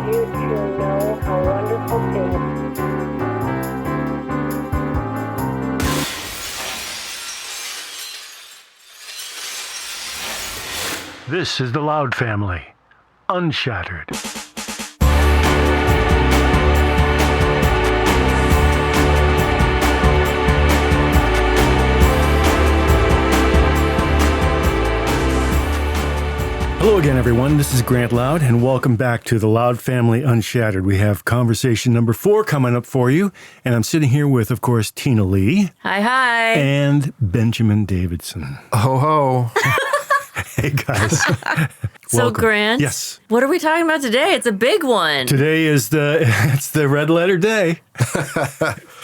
you to know how wonderful things. This is the Loud Family, UnShattered. Hello again, everyone. This is Grant Loud, and welcome back to the Loud Family UnShattered. We have conversation number 4 coming up for you, and I'm sitting here with, of course, Tina Lee. Hi. And Benjamin Davidson. Ho, ho. Hey, guys. So, Welcome. Grant, yes. What are we talking about today? It's a big one. Today is it's the red letter day.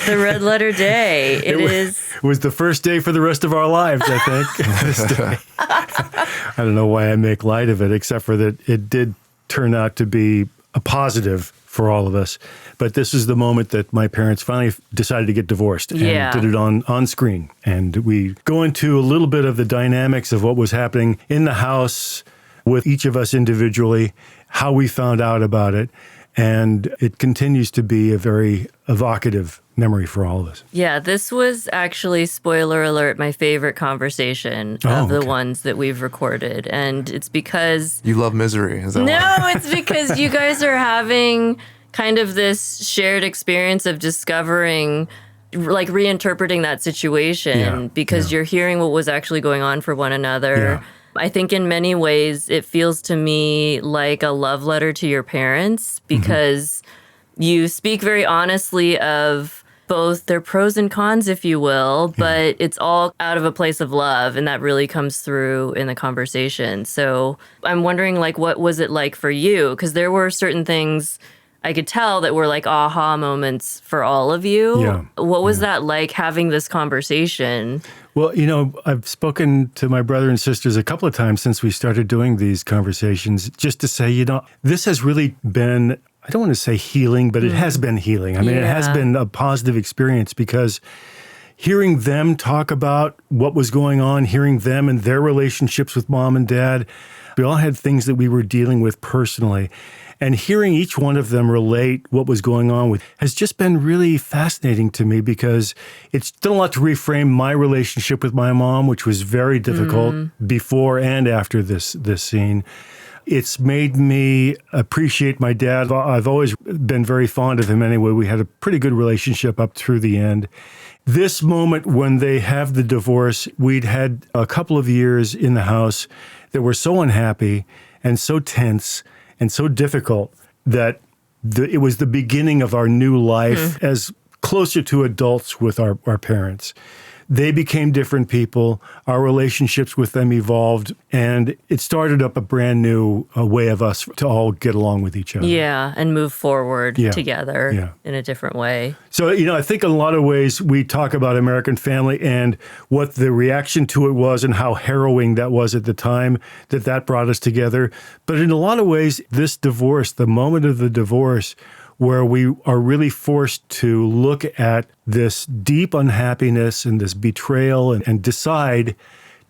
The red letter day. It was the first day for the rest of our lives, I think. This day. I don't know why I make light of it, except for that it did turn out to be a positive for all of us. But this is the moment that my parents finally decided to get divorced and did it on screen. And we go into a little bit of the dynamics of what was happening in the house with each of us individually, how we found out about it. And it continues to be a very evocative memory for all of us. Yeah, this was actually, spoiler alert, my favorite conversation of the ones that we've recorded. And it's because... You love misery, is that why? No, it's because you guys are having kind of this shared experience of discovering, like reinterpreting that situation because you're hearing what was actually going on for one another. Yeah. I think in many ways it feels to me like a love letter to your parents because you speak very honestly of both their pros and cons, if you will, but it's all out of a place of love, and that really comes through in the conversation. So I'm wondering, like, what was it like for you? Because there were certain things I could tell that were like aha moments for all of you. Yeah. What was that like, having this conversation? Well, you know, I've spoken to my brother and sisters a couple of times since we started doing these conversations, just to say, you know, this has really been, I don't want to say healing, but it has been healing. I mean, it has been a positive experience because hearing them talk about what was going on, hearing them and their relationships with mom and dad, we all had things that we were dealing with personally. And hearing each one of them relate what was going on with has just been really fascinating to me because it's done a lot to reframe my relationship with my mom, which was very difficult before and after this scene. It's made me appreciate my dad. I've always been very fond of him anyway. We had a pretty good relationship up through the end. This moment when they have the divorce, we'd had a couple of years in the house that were so unhappy and so tense and so difficult that it was the beginning of our new life as closer to adults with our parents. They became different people. Our relationships with them evolved, and it started up a brand new way of us to all get along with each other. Yeah, and move forward together in a different way. So, you know, I think in a lot of ways we talk about American Family and what the reaction to it was and how harrowing that was at the time that brought us together. But in a lot of ways, this divorce, the moment of the divorce, where we are really forced to look at this deep unhappiness and this betrayal and decide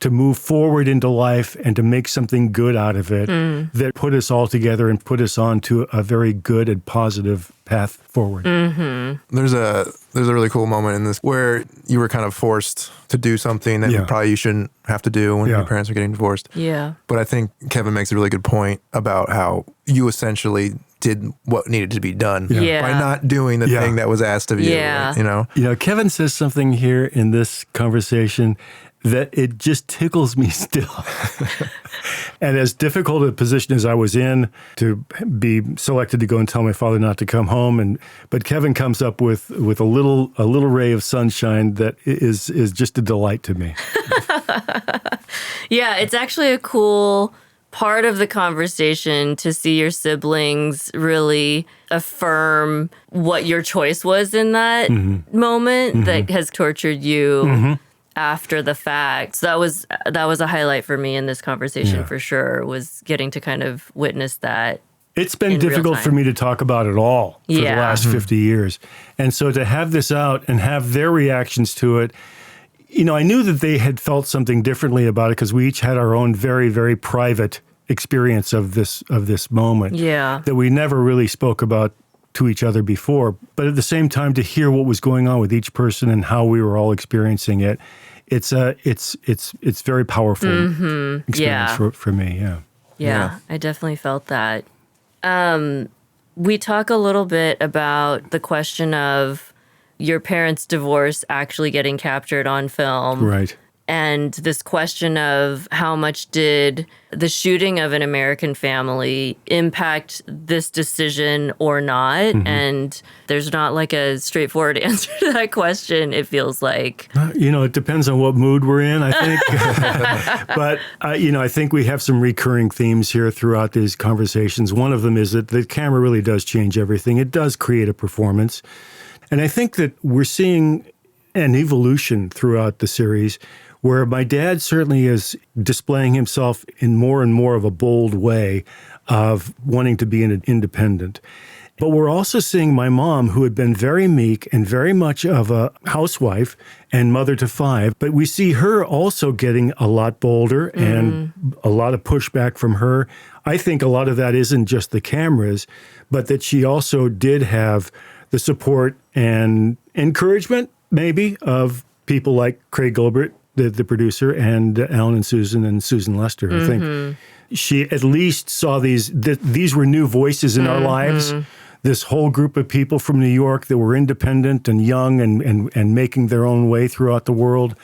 to move forward into life and to make something good out of it that put us all together and put us on to a very good and positive path forward. There's a really cool moment in this where you were kind of forced to do something that probably you shouldn't have to do when your parents are getting divorced. Yeah. But I think Kevin makes a really good point about how you essentially did what needed to be done by not doing the thing that was asked of you. Right? You know, Kevin says something here in this conversation that it just tickles me still. And as difficult a position as I was in to be selected to go and tell my father not to come home, but Kevin comes up with a little ray of sunshine that is just a delight to me. Yeah, it's actually a cool part of the conversation to see your siblings really affirm what your choice was in that moment that has tortured you after the fact. So that was a highlight for me in this conversation for sure, was getting to kind of witness that. It's been difficult for me to talk about it all for the last 50 years. And so to have this out and have their reactions to it, you know, I knew that they had felt something differently about it because we each had our own very, very private experience of this moment. Yeah. That we never really spoke about to each other before, but at the same time to hear what was going on with each person and how we were all experiencing it, it's very powerful experience for me. Yeah, I definitely felt that. We talk a little bit about the question of your parents' divorce actually getting captured on film. Right. And this question of how much did the shooting of An American Family impact this decision or not? Mm-hmm. And there's not like a straightforward answer to that question, it feels like. It depends on what mood we're in, I think. But, I think we have some recurring themes here throughout these conversations. One of them is that the camera really does change everything. It does create a performance. And I think that we're seeing an evolution throughout the series where my dad certainly is displaying himself in more and more of a bold way of wanting to be an independent. But we're also seeing my mom, who had been very meek and very much of a housewife and mother to 5, but we see her also getting a lot bolder and a lot of pushback from her. I think a lot of that isn't just the cameras, but that she also did have the support and encouragement, maybe, of people like Craig Gilbert, the producer, and Alan and Susan Lester. I think she at least saw these were new voices in our lives. This whole group of people from New York that were independent and young and making their own way throughout the world.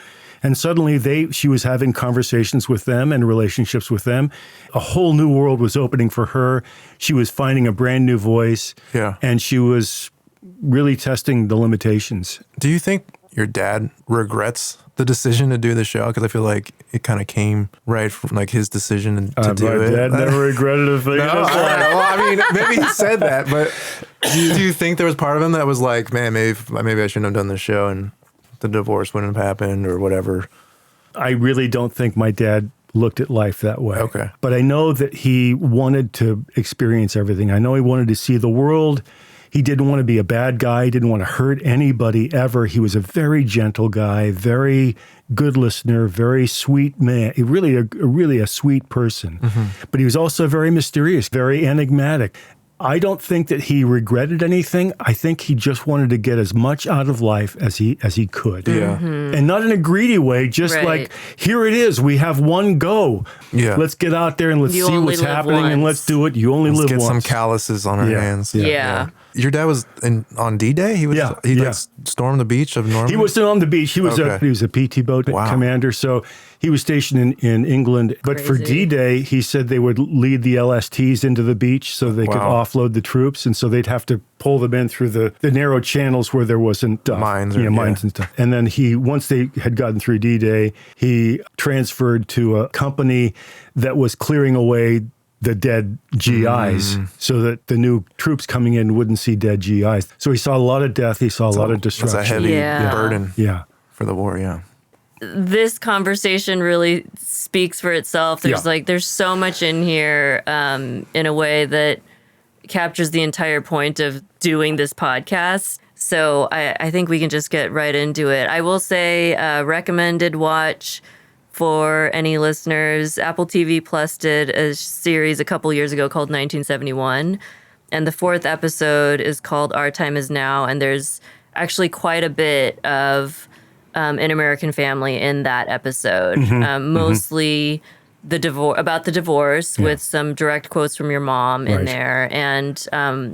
And suddenly she was having conversations with them and relationships with them. A whole new world was opening for her. She was finding a brand new voice. Yeah. And she was really testing the limitations. Do you think your dad regrets the decision to do the show? Because I feel like it kind of came right from like his decision to do it. My dad never regretted a thing. Maybe he said that, but do you think there was part of him that was like, man, maybe I shouldn't have done this show and the divorce wouldn't have happened or whatever? I really don't think my dad looked at life that way. Okay. But I know that he wanted to experience everything. I know he wanted to see the world. He didn't want to be a bad guy. He didn't want to hurt anybody ever. He was a very gentle guy, very good listener, very sweet man. He really a sweet person. Mm-hmm. But he was also very mysterious, very enigmatic. I don't think that he regretted anything. I think he just wanted to get as much out of life as he could. Yeah. Mm-hmm. And not in a greedy way, just like, here it is. We have one go. Yeah. Let's get out there and let's see what's happening and let's do it. You only live once. Let's get some calluses on our hands. Yeah. Your dad was on D-Day? He stormed the beach of Normandy? He wasn't on the beach. He was a PT boat commander. So he was stationed in England. But for D-Day, he said they would lead the LSTs into the beach so they could offload the troops. And so they'd have to pull them in through the narrow channels where there wasn't mines and stuff. And then once they had gotten through D-Day, he transferred to a company that was clearing away the dead GIs so that the new troops coming in wouldn't see dead GIs. So he saw a lot of death. He saw a lot of destruction. It's a heavy burden for the war, This conversation really speaks for itself. There's so much in here in a way that captures the entire point of doing this podcast. So I think we can just get right into it. I will say recommended watch for any listeners. Apple TV Plus did a series a couple years ago called 1971. And the 4th episode is called Our Time Is Now. And there's actually quite a bit of An American Family in that episode. Mostly about the divorce with some direct quotes from your mom in there and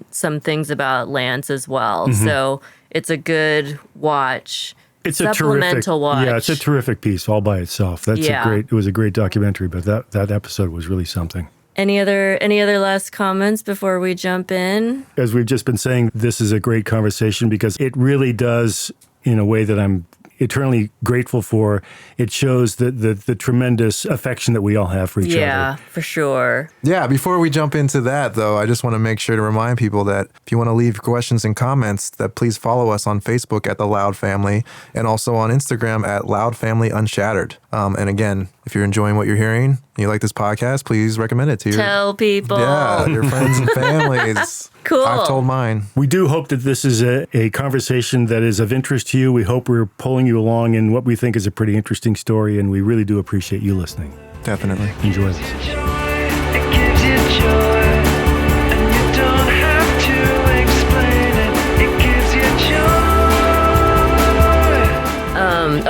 some things about Lance as well. So it's a good watch. It's a terrific watch. Yeah, it's a terrific piece all by itself. It was a great documentary, but that episode was really something. Any other last comments before we jump in? As we've just been saying, this is a great conversation because it really does, in a way that I'm eternally grateful for, it shows the tremendous affection that we all have for each other. Yeah, for sure. Yeah, before we jump into that, though, I just want to make sure to remind people that if you want to leave questions and comments, that please follow us on Facebook at The Loud Family and also on Instagram at Loud Family Unshattered. And again, if you're enjoying what you're hearing and you like this podcast, please recommend it to Tell people. your friends and families. Cool. I've told mine. We do hope that this is a conversation that is of interest to you. We hope we're pulling you along in what we think is a pretty interesting story, and we really do appreciate you listening. Definitely. Enjoy this. you joy, and you don't have to explain it. It gives you joy.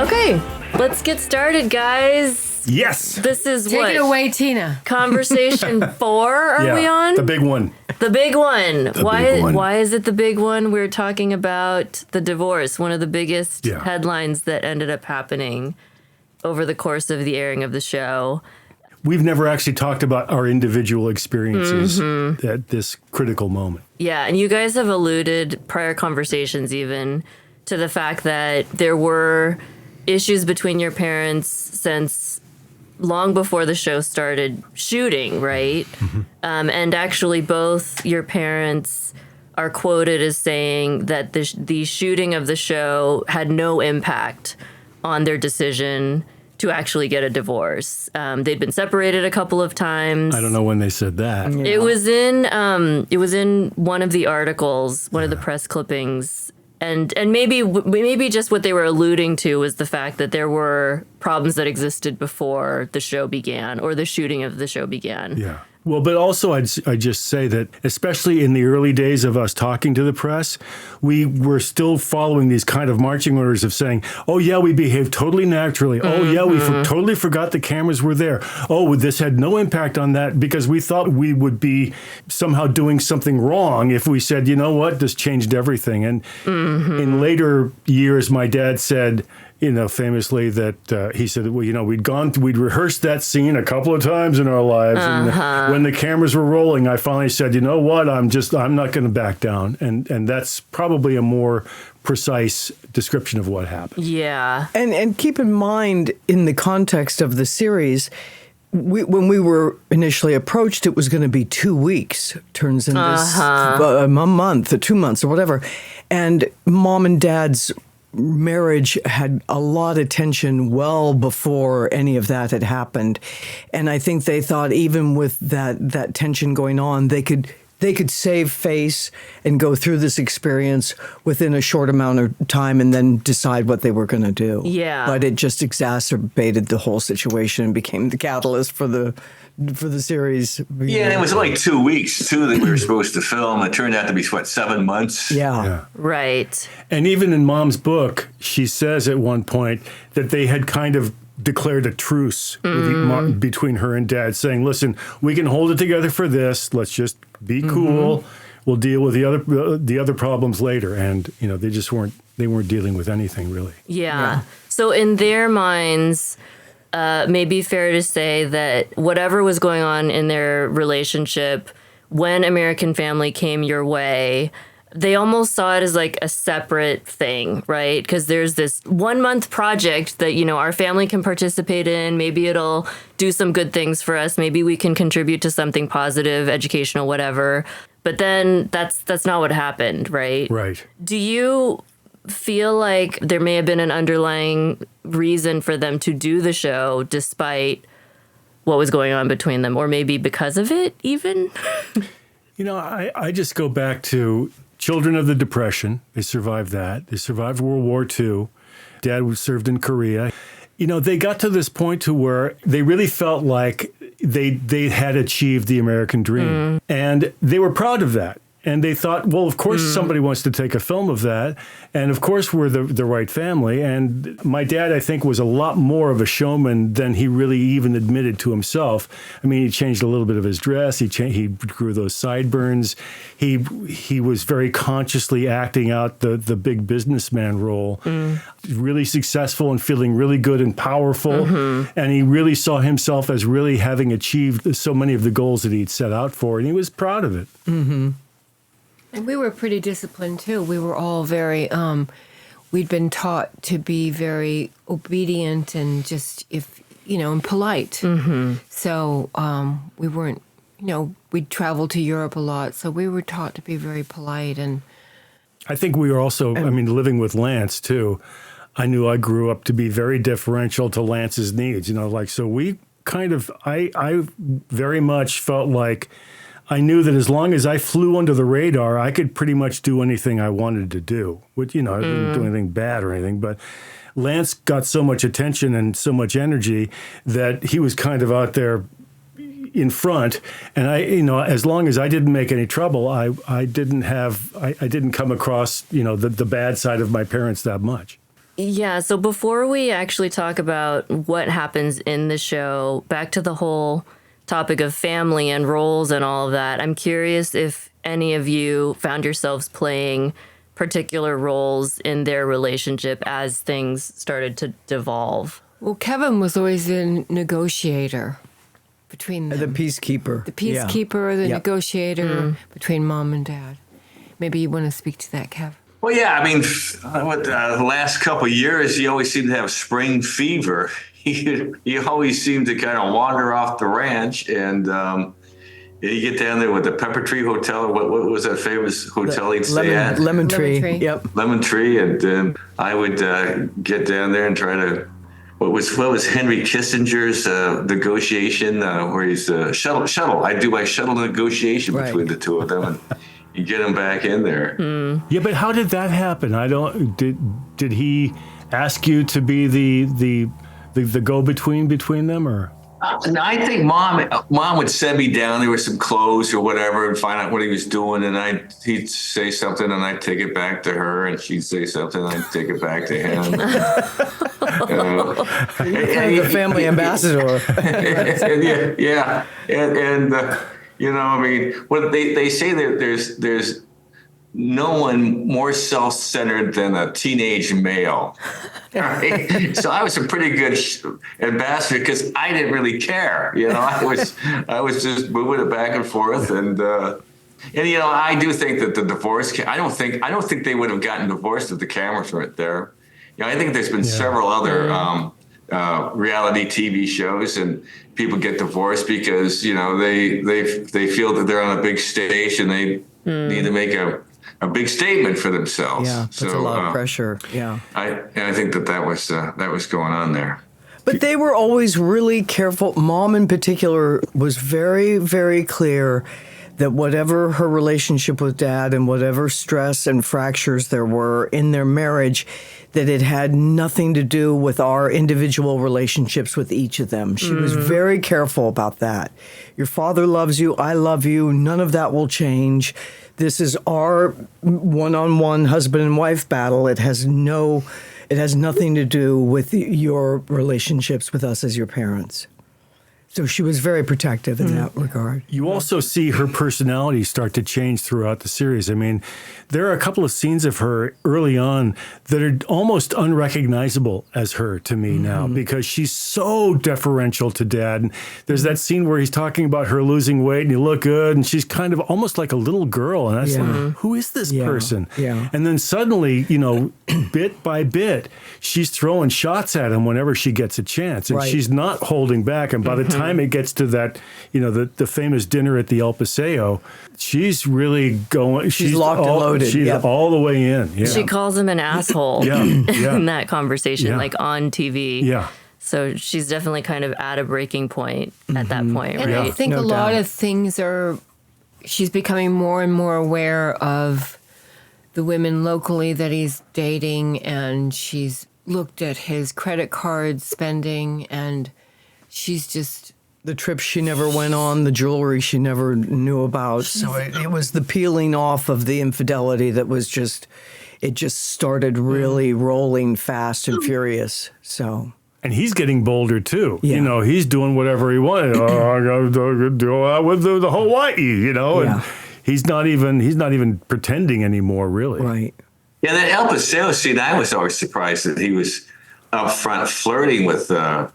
Okay, let's get started, guys. Yes. This is Take what? it away, Tina. Conversation 4, are we on? The big one. The big one. big one. Why is it the big one? We're talking about the divorce, one of the biggest headlines that ended up happening over the course of the airing of the show. We've never actually talked about our individual experiences at this critical moment. Yeah, and you guys have alluded, prior conversations even, to the fact that there were issues between your parents since long before the show started shooting, right? And actually both your parents are quoted as saying that the shooting of the show had no impact on their decision to actually get a divorce. They'd been separated a couple of times. I don't know when they said that. Yeah. It was in one of the articles, one of the press clippings. And maybe just what they were alluding to was the fact that there were problems that existed before the show began or the shooting of the show began. Yeah. Well, but also I'd just say that, especially in the early days of us talking to the press, we were still following these kind of marching orders of saying, oh, yeah, we behaved totally naturally. Oh, yeah, we totally forgot the cameras were there. Oh, this had no impact on that because we thought we would be somehow doing something wrong if we said, you know what, this changed everything. And in later years, my dad said, famously that he said, well, we'd rehearsed that scene a couple of times in our lives. And when the cameras were rolling, I finally said, you know what, I'm not going to back down. And that's probably a more precise description of what happened. Yeah. And keep in mind, in the context of the series, when we were initially approached, it was going to be 2 weeks. Turns into a month or 2 months or whatever. And Mom and Dad's marriage had a lot of tension well before any of that had happened. And I think they thought even with that tension going on, they could save face and go through this experience within a short amount of time and then decide what they were going to do. Yeah. But it just exacerbated the whole situation and became the catalyst for the series. Yeah, and it was only 2 weeks, too, that we were supposed to film. It turned out to be, 7 months? Yeah. Right. And even in Mom's book, she says at one point that they had kind of declared a truce between her and Dad, saying, listen, we can hold it together for this. Let's just be cool. We'll deal with the other problems later. And, they weren't dealing with anything, really. Yeah. So in their minds, maybe fair to say that whatever was going on in their relationship, when American Family came your way, they almost saw it as like a separate thing, right? Because there's this 1 month project that, our family can participate in. Maybe it'll do some good things for us. Maybe we can contribute to something positive, educational, whatever. But then that's not what happened, right? Right. Do you feel like there may have been an underlying reason for them to do the show despite what was going on between them, or maybe because of it even? I just go back to children of the Depression. They survived that. They survived World War II. Dad served in Korea. They got to this point to where they really felt like they had achieved the American dream. And they were proud of that. And they thought, well, of course, somebody wants to take a film of that. And of course, we're the right family. And my dad, I think, was a lot more of a showman than he really even admitted to himself. I mean, he changed a little bit of his dress. He grew those sideburns. He was very consciously acting out the big businessman role, really successful and feeling really good and powerful. And he really saw himself as really having achieved so many of the goals that he'd set out for. And he was proud of it. And we were pretty disciplined, too. We were all very, we'd been taught to be very obedient and just, and polite. So we weren't, we'd travel to Europe a lot. So we were taught to be very polite. And I think we were also, living with Lance, too. I knew I grew up to be very deferential to Lance's needs, so we kind of, I very much felt like I knew that as long as I flew under the radar, I could pretty much do anything I wanted to do. Which, I didn't do anything bad or anything, but Lance got so much attention and so much energy that he was kind of out there, in front, and as long as I didn't make any trouble, I didn't come across, the bad side of my parents that much. Yeah, so before we actually talk about what happens in the show, back to the whole topic of family and roles and all of that, I'm curious if any of you found yourselves playing particular roles in their relationship as things started to devolve. Well, Kevin was always a negotiator between them. The peacekeeper. The peacekeeper, the negotiator between mom and dad. Maybe you want to speak to that, Kev. Well, yeah, I mean, the last couple of years, he always seemed to have spring fever. He always seemed to kind of wander off the ranch, and you get down there with the Pepper Tree Hotel, or what was that famous hotel he'd stay at? Lemon Tree. Yep. Lemon Tree, and I would get down there and try to. What was Henry Kissinger's negotiation where he's shuttle? I do my shuttle negotiation between the two of them, and you get him back in there. Yeah, but how did that happen? Did he ask you to be the go-between between them, or? And I think mom would send me down there with some clothes or whatever and find out what he was doing, and he'd say something and I'd take it back to her, and she'd say something and I'd take it back to him. The family ambassador. And I mean, what they say that there's no one more self-centered than a teenage male. Right? So I was a pretty good ambassador because I didn't really care. I was just moving it back and forth, and I do think that the divorce. I don't think they would have gotten divorced if the cameras weren't there. I think there's been several other reality TV shows, and people get divorced because they feel that they're on a big stage and they need to make a big statement for themselves. Yeah, that's a lot of pressure. Yeah, I think that was going on there. But they were always really careful. Mom, in particular, was very, very clear that whatever her relationship with dad and whatever stress and fractures there were in their marriage, that it had nothing to do with our individual relationships with each of them. She was very careful about that. Your father loves you. I love you. None of that will change. This is our one-on-one husband and wife battle. It has nothing to do with your relationships with us as your parents. So she was very protective in that regard. You also see her personality start to change throughout the series. I mean, there are a couple of scenes of her early on that are almost unrecognizable as her to me now, because she's so deferential to dad. And there's that scene where he's talking about her losing weight and you look good, and she's kind of almost like a little girl. And that's like, who is this person? Yeah. And then suddenly, bit by bit, she's throwing shots at him whenever she gets a chance. And she's not holding back. And by the time it gets to that, the famous dinner at the El Paseo, she's really going. She's locked and loaded. She's all the way in. Yeah. She calls him an asshole in that conversation, like on TV. Yeah. So she's definitely kind of at a breaking point at that point, right? And I think a lot of things she's becoming more and more aware of the women locally that he's dating, and she's looked at his credit card spending, and she's just... The trips she never went on, the jewelry she never knew about. So it was the peeling off of the infidelity that was it just started really rolling fast and furious. So... And he's getting bolder too. Yeah. He's doing whatever he wanted. I got to go out with the Hawaii, and he's not even pretending anymore, really. Right. Yeah, that El Paseo scene, I was always surprised that he was up front flirting with a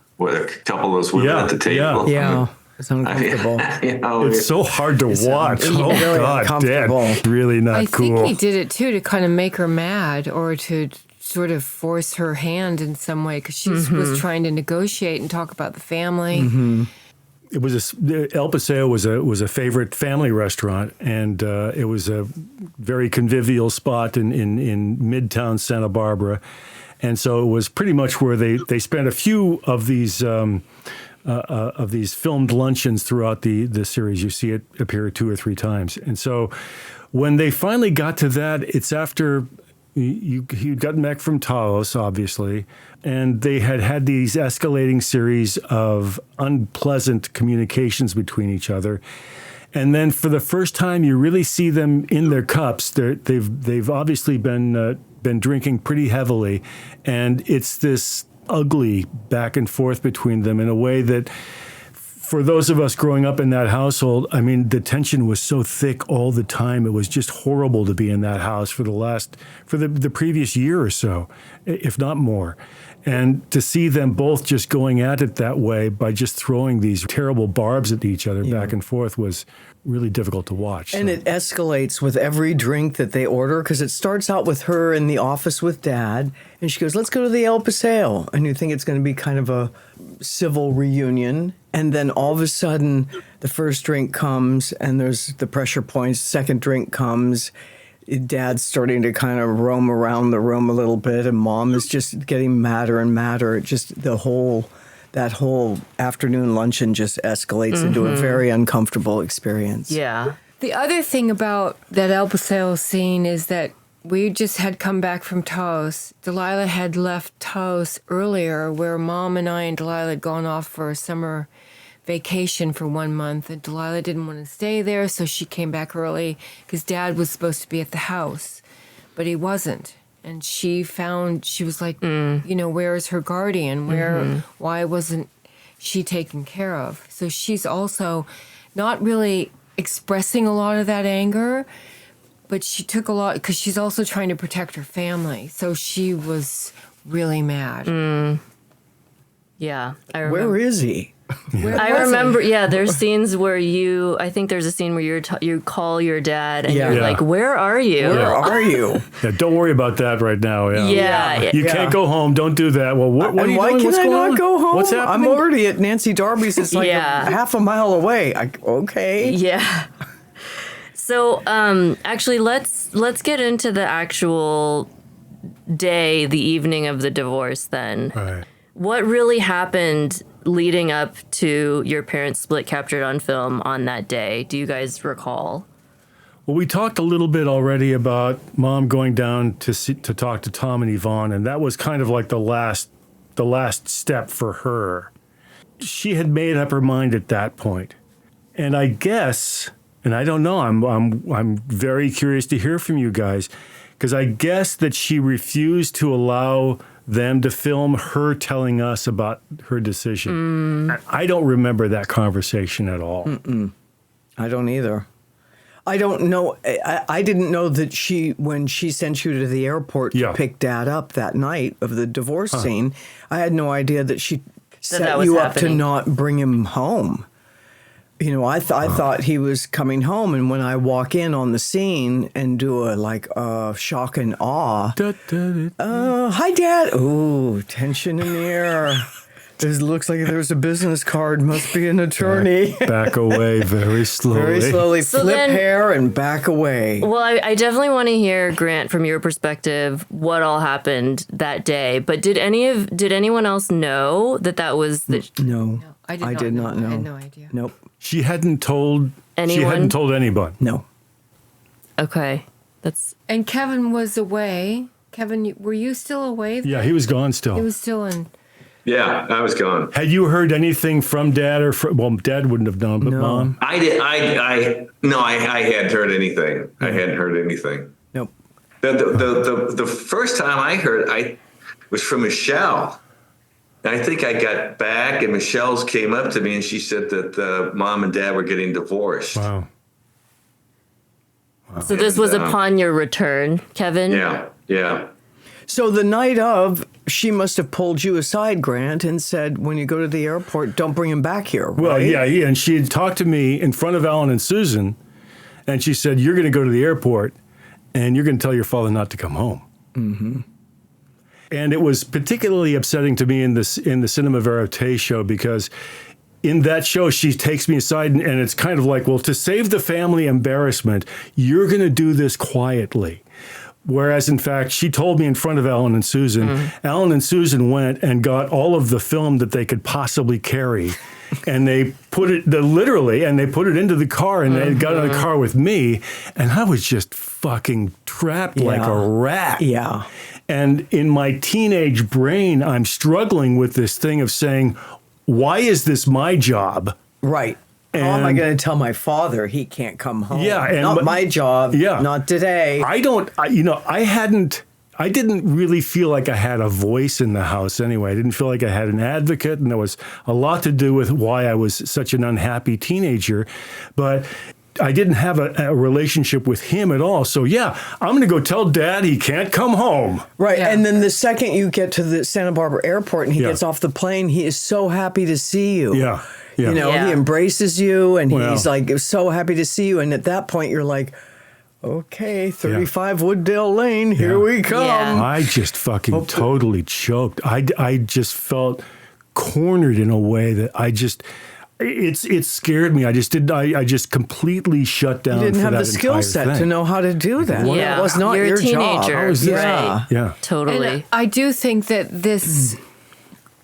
couple of those women at the table. Yeah. It's uncomfortable. It's so hard to watch. Oh, really God, Dad. Really not cool. I think he did it too to kind of make her mad, or to sort of force her hand in some way, because she was trying to negotiate and talk about the family. It was El Paseo was a favorite family restaurant, and it was a very convivial spot in Midtown Santa Barbara, and so it was pretty much where they spent a few of these filmed luncheons throughout the series. You see it appear 2 or 3 times, and so when they finally got to that, it's after He'd gotten back from Taos, obviously, and they had these escalating series of unpleasant communications between each other. And then for the first time, you really see them in their cups. They've obviously been drinking pretty heavily, and it's this ugly back and forth between them in a way that, for those of us growing up in that household, I mean, the tension was so thick all the time. It was just horrible to be in that house for the previous year or so, if not more. And to see them both just going at it that way by just throwing these terrible barbs at each other back and forth was really difficult to watch. And it escalates with every drink that they order, because it starts out with her in the office with Dad, and she goes, let's go to the El Paseo. And you think it's going to be kind of a civil reunion. And then all of a sudden, the first drink comes, and there's the pressure points. Second drink comes. Dad's starting to kind of roam around the room a little bit, and Mom is just getting madder and madder. It just that whole afternoon luncheon just escalates into a very uncomfortable experience. Yeah. The other thing about that El Paseo scene is that we just had come back from Taos. Delilah had left Taos earlier, where Mom and I and Delilah had gone off for a summer vacation for 1 month, and Delilah didn't want to stay there, so she came back early because Dad was supposed to be at the house, but he wasn't. And she was like, where is her guardian? Why wasn't she taken care of? So she's also not really expressing a lot of that anger, but she took a lot, because she's also trying to protect her family. So she was really mad. Yeah. I remember. Where is he? I remember, there's scenes where I think there's a scene where you call your dad and you're like, where are you? Where are you? Yeah, don't worry about that right now. Yeah. You can't go home. Don't do that. Well, what are you why doing? can What's I going not on? go home? What's happening? I'm already at Nancy Darby's. It's like half a mile away. Okay. Yeah. So, actually, let's get into the actual day, the evening of the divorce then. Right. What really happened leading up to your parents' split captured on film on that day? Do you guys recall? Well, we talked a little bit already about Mom going down to talk to Tom and Yvonne, and that was kind of like the last step for her. She had made up her mind at that point. And I guess, and I don't know, I'm very curious to hear from you guys, because I guess that she refused to allow them to film her telling us about her decision. I don't remember that conversation at all. I don't either. I don't know. I didn't know that when she sent you to the airport to pick Dad up that night of the divorce scene, I had no idea that she set you up to not bring him home. I thought he was coming home, and when I walk in on the scene and do a shock and awe, hi, Dad. Ooh, tension in the air. It looks like there's a business card. Must be an attorney. Back away very slowly. Very slowly. So flip then, hair and back away. Well, I definitely want to hear, Grant, from your perspective, what all happened that day. But did anyone else know that was the... No, I did not know. I had no idea. Nope. She hadn't told anyone? She hadn't told anyone. No. Okay. And Kevin was away. Kevin, were you still away? Yeah, he was gone still. He was still in... Yeah, I was gone. Had you heard anything from Dad Dad wouldn't have known, but No. Mom? I did. I hadn't heard anything. I hadn't heard anything. Nope. The first time I heard, was from Michelle. And I think I got back, and Michelle's came up to me, and she said that Mom and Dad were getting divorced. Wow. So this was upon your return, Kevin? Yeah. So the night of, she must have pulled you aside, Grant, and said, when you go to the airport, don't bring him back here. Right? Well, yeah. And she had talked to me in front of Alan and Susan, and she said, you're going to go to the airport, and you're going to tell your father not to come home. Mm-hmm. And it was particularly upsetting to me in the Cinema Verite show, because in that show, she takes me aside, and it's kind of like, well, to save the family embarrassment, you're going to do this quietly. Whereas, in fact, she told me in front of Alan and Susan, Alan and Susan went and got all of the film that they could possibly carry and they put it literally, and they put it into the car, and they got in the car with me, and I was just fucking trapped like a rat. Yeah. And in my teenage brain, I'm struggling with this thing of saying, why is this my job? Right. How am I And- going to tell my father he can't come home? Yeah, and- not my job. Yeah. Not today. I didn't really feel like I had a voice in the house anyway. I didn't feel like I had an advocate, and there was a lot to do with why I was such an unhappy teenager. But I didn't have a relationship with him at all. So, yeah, I'm going to go tell Dad he can't come home. Right. Yeah. And then the second you get to the Santa Barbara airport and he Yeah. gets off the plane, he is so happy to see you. Yeah. Yeah. You know, Yeah. he embraces you and Well. he's like so happy to see you. And at that point, you're like, okay, 35 Wooddale Lane, here we come. Yeah. I just fucking totally choked. I just felt cornered in a way that it scared me. I just completely shut down. You didn't for have that the skill entire set thing. to know how to do that. Yeah. It was not You're a your job. teenager. I was Right. Yeah. Totally. And I do think that this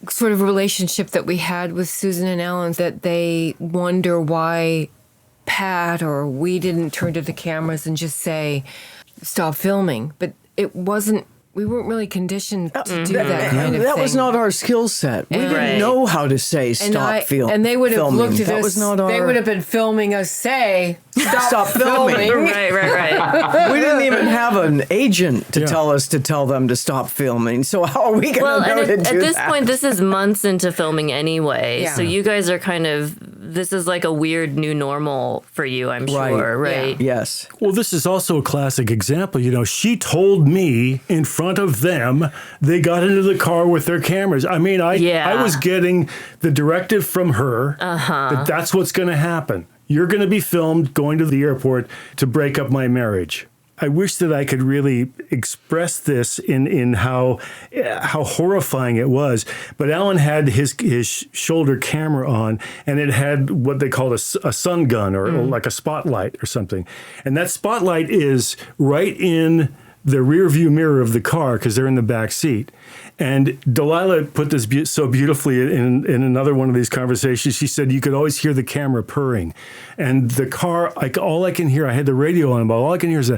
sort of relationship that we had with Susan and Alan, that they wonder why Pat or we didn't turn to the cameras and just say, stop filming. But it wasn't, we weren't really conditioned to do that kind of That thing. was not our skill set. We And- didn't Right. know how to say stop filming. And they would have looked at that us. was not our. They would have been filming us say, "Stop, filming." filming." right. We didn't even have an agent to tell us to tell them to stop filming. So how are we going Well, to know and to at do this that? point, this is months into filming anyway. Yeah. So you guys are this is like a weird new normal for you, I'm Right. sure, right? Yes. Well, this is also a classic example. You know, she told me in front of them they got into the car with their cameras. I mean, I was getting the directive from her that that's what's going to happen. You're going to be filmed going to the airport to break up my marriage. I wish that I could really express this in how horrifying it was. But Alan had his shoulder camera on, and it had what they called a sun gun or like a spotlight or something. And that spotlight is right in the rear view mirror of the car because they're in the back seat. And Delilah put this so beautifully in another one of these conversations. She said you could always hear the camera purring. And the car, all I can hear, I had the radio on, but all I can hear is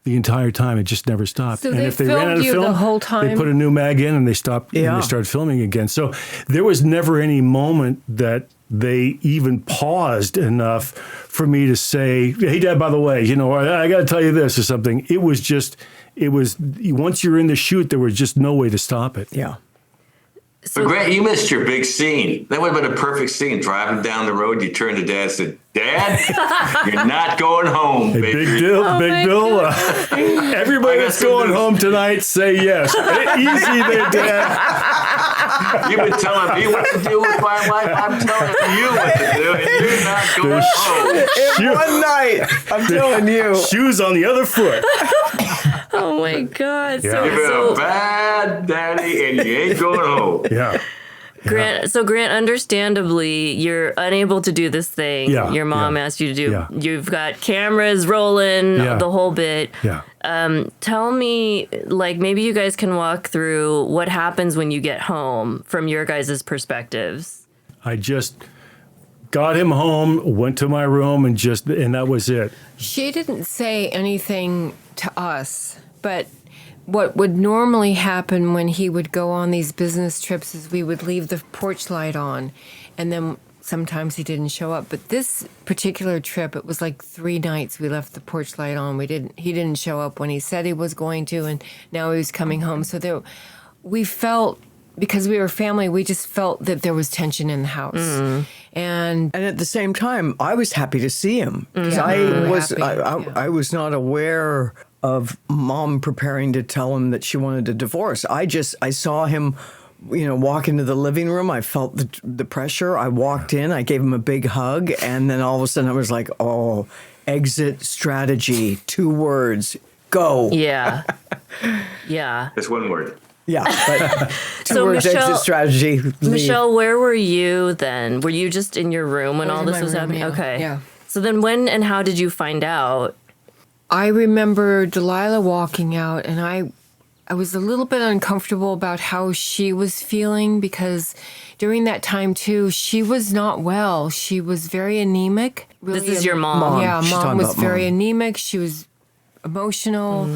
the entire time. It just never stopped. So and they if they ran out filmed of you film, the whole they time? put a new mag in and they stopped and Yeah. they started filming again. So there was never any moment that they even paused enough for me to say, hey, Dad, by the way, you know, I got to tell you this or something. It was once you're in the shoot, there was just no way to stop it. Yeah. But Grant, you missed your big scene. That would have been a perfect scene. Driving down the road, you turn to Dad and said, Dad, you're not going home, Hey, baby. big deal, big deal. Everybody that's going home tonight, say yes. Easy there, Dad. You've been telling me what to do with my life. I'm telling you what to do, and you're not going home. In one night, I'm telling you. Shoes on the other foot. Oh my God. Yeah. You've been a So bad daddy, and you ain't going home. Yeah. Grant, understandably, you're unable to do this thing Yeah, your mom yeah, asked you to do. yeah. You've got cameras rolling, Yeah. the whole bit. Yeah. Tell me, like, maybe you guys can walk through what happens when you get home from your guys' perspectives. I just got him home, went to my room, and that was it. She didn't say anything to us, but what would normally happen when he would go on these business trips is we would leave the porch light on, and then sometimes he didn't show up. But this particular trip, it was like 3 nights we left the porch light on. He didn't show up when he said he was going to, and now he was coming home. So we felt, because we were family, we just felt that there was tension in the house. And at the same time, I was happy to see him because Yeah, really happy. I was not aware of Mom preparing to tell him that she wanted a divorce. I saw him, walk into the living room. I felt the pressure. I walked in. I gave him a big hug, and then all of a sudden I was like, "Oh, exit strategy. 2 words. Go." Yeah. Yeah. That's one word. Yeah, but 2 So words Michelle- exit strategy. Leave. Michelle, where were you then? Were you just in your room when I was all in this my was room, happening? yeah. Okay. Yeah. So then when and how did you find out? I remember Delilah walking out, and I was a little bit uncomfortable about how she was feeling because during that time too, she was not well. She was very anemic. Really This is your mom. Yeah, She's mom talking was about very mom. anemic. She was emotional.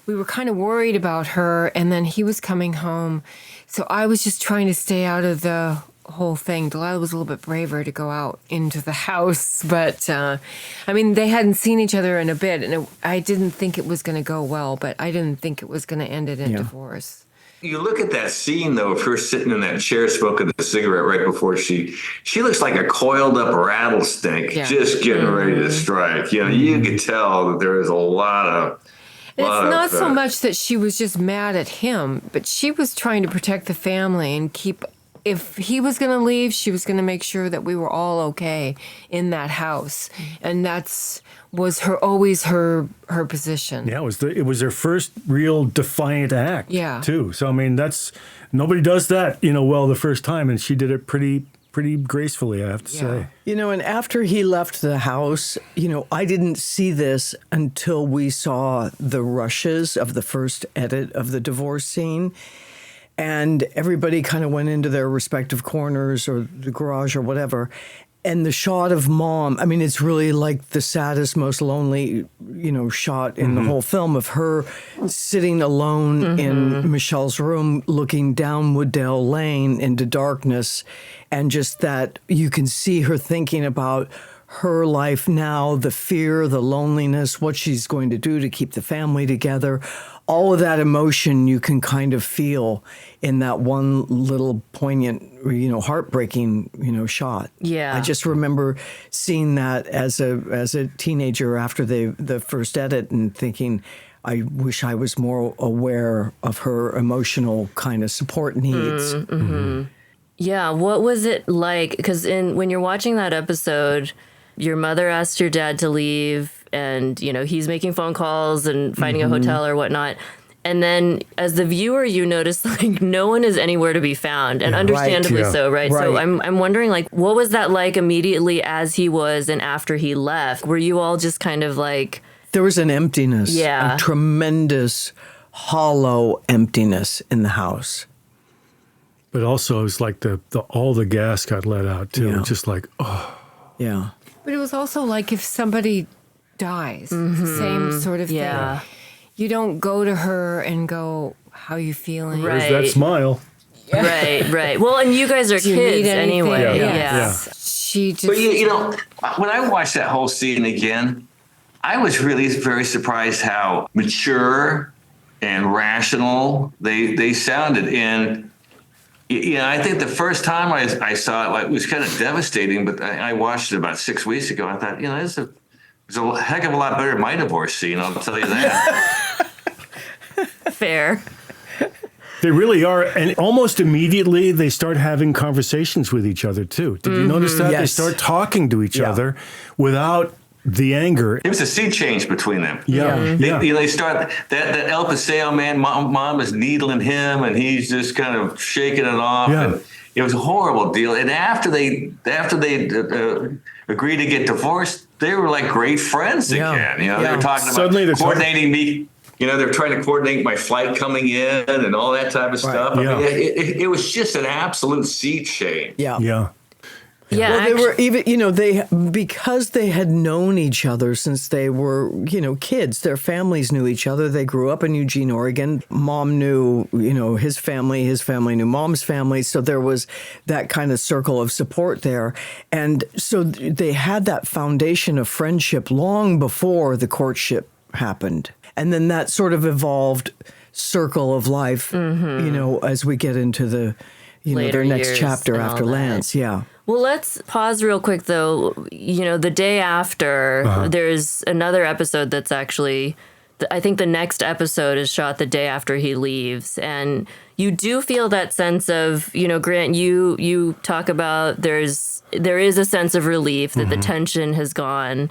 We were kind of worried about her, and then he was coming home. So I was just trying to stay out of the whole thing. Delilah was a little bit braver to go out into the house, but I mean, they hadn't seen each other in a bit, and I didn't think it was going to go well, but I didn't think it was going to end in divorce. You look at that scene though, of her sitting in that chair smoking the cigarette right before she looks like a coiled up rattlesnake, Yeah. just getting ready to strike. You know, you could tell that there is a lot of. And it's not so much that she was just mad at him, but she was trying to protect the family and keep. If he was going to leave, she was going to make sure that we were all okay in that house, and was always her position. Yeah, it was her first real defiant act. Yeah. Too. So I mean, nobody does that, well, the first time, and she did it pretty gracefully, I have to say. And after he left the house, I didn't see this until we saw the rushes of the first edit of the divorce scene. And everybody kind of went into their respective corners or the garage or whatever. And the shot of mom, I mean, it's really like the saddest, most lonely, shot in the whole film of her sitting alone in Michelle's room, looking down Wooddale Lane into darkness. And just that you can see her thinking about her life now, the fear, the loneliness, what she's going to do to keep the family together. All of that emotion you can kind of feel in that one little poignant, heartbreaking, shot. Yeah. I just remember seeing that as a teenager after the first edit and thinking, I wish I was more aware of her emotional kind of support needs. Yeah, what was it like? Because when you're watching that episode, your mother asked your dad to leave, and he's making phone calls and finding a hotel or whatnot. And then, as the viewer, you notice like no one is anywhere to be found, and understandably so, right? So I'm wondering, like, what was that like immediately as he was and after he left? Were you all just kind of like? There was an emptiness, Yeah. a tremendous, hollow emptiness in the house. But also, it's like all the gas got let out too. Yeah. Just like, oh, Yeah. But it was also like if somebody dies, same sort of Yeah. thing. You don't go to her and go, how you feeling? Right. there's that smile. Right. Well, and you guys are Do you kids need anything? anyway. Yes. She just. But when I watched that whole scene again, I was really very surprised how mature and rational they sounded. And I think the first time I saw it, it was kind of devastating. But I watched it about 6 weeks ago. I thought, it's a heck of a lot better than my divorce scene. I'll tell you that. Fair. They really are. And almost immediately, they start having conversations with each other, too. Did you notice that? They Yes. start talking to each other without the anger. It was a sea change between them. Yeah. They start that El Paseo man. Mom is needling him, and he's just kind of shaking it off. Yeah. And it was a horrible deal. And after they agreed to get divorced, they were like great friends again. They were talking Suddenly they're about coordinating me. They're trying to coordinate my flight coming in and all that type of stuff. Yeah. I mean, it was just an absolute sea change. Yeah. Yeah. Yeah. Well, they were even, because they had known each other since they were, kids. Their families knew each other. They grew up in Eugene, Oregon. Mom knew, his family knew mom's family. So there was that kind of circle of support there. And so they had that foundation of friendship long before the courtship happened. And then that sort of evolved circle of life, as we get into the, Later their next years chapter and after all that. Lance. Yeah. Well, let's pause real quick, though. The day after, there's another episode that's actually, I think the next episode is shot the day after he leaves. And you do feel that sense of, Grant, you talk about there is a sense of relief that the tension has gone.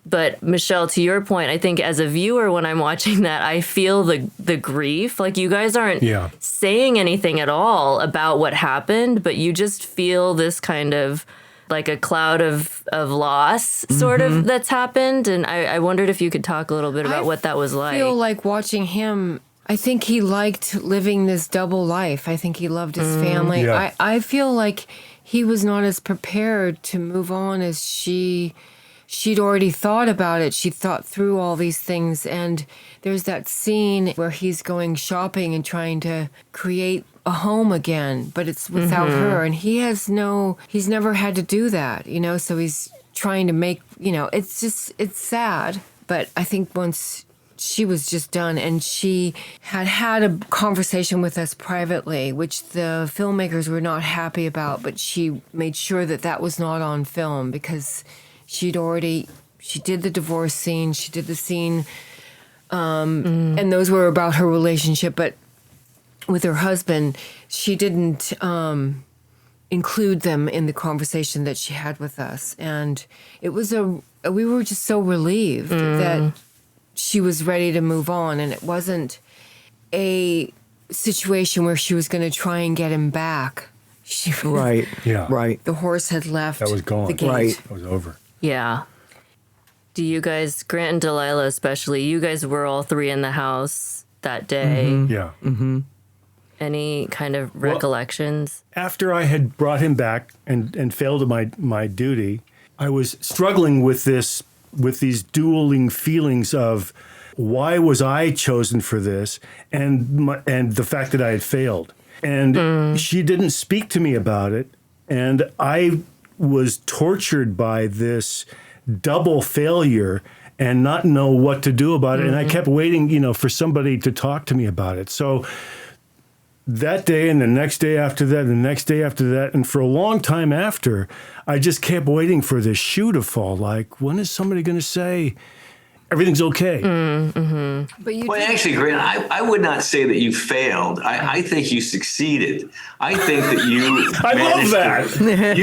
But Michelle, to your point, I think as a viewer, when I'm watching that, I feel the grief. Like you guys aren't saying anything at all about what happened, but you just feel this kind of like a cloud of loss sort of that's happened. And I wondered if you could talk a little bit about what that was like. I feel like watching him I think he liked living this double life. I think he loved his family. Yeah. I feel like he was not as prepared to move on as she'd already thought about it. She thought through all these things. And there's that scene where he's going shopping and trying to create a home again, but it's without her. And he's never had to do that, so he's trying to make, it's sad. But I think once she was just done, and she had a conversation with us privately, which the filmmakers were not happy about, but she made sure that was not on film, because she did the divorce scene, she did the scene, and those were about her relationship, but with her husband, she didn't include them in the conversation that she had with us. And we were just so relieved that she was ready to move on, and it wasn't a situation where she was going to try and get him back. Right. Yeah. Right. The horse had left. That was gone. The gate. Right. That was over. Yeah. Do you guys, Grant and Delilah especially, you guys were all three in the house that day. Yeah. Any kind of recollections? After I had brought him back and failed at my duty, I was struggling with these dueling feelings of why was I chosen for this, and the fact that I had failed. And she didn't speak to me about it, and I was tortured by this double failure and not know what to do about it. And I kept waiting, for somebody to talk to me about it. So that day and the next day after that and the next day after that, and for a long time after, I just kept waiting for this shoe to fall. Like, when is somebody going to say everything's okay? But you Well, did- actually, Grant, I would not say that you failed. I think you succeeded. I think that you. I love that.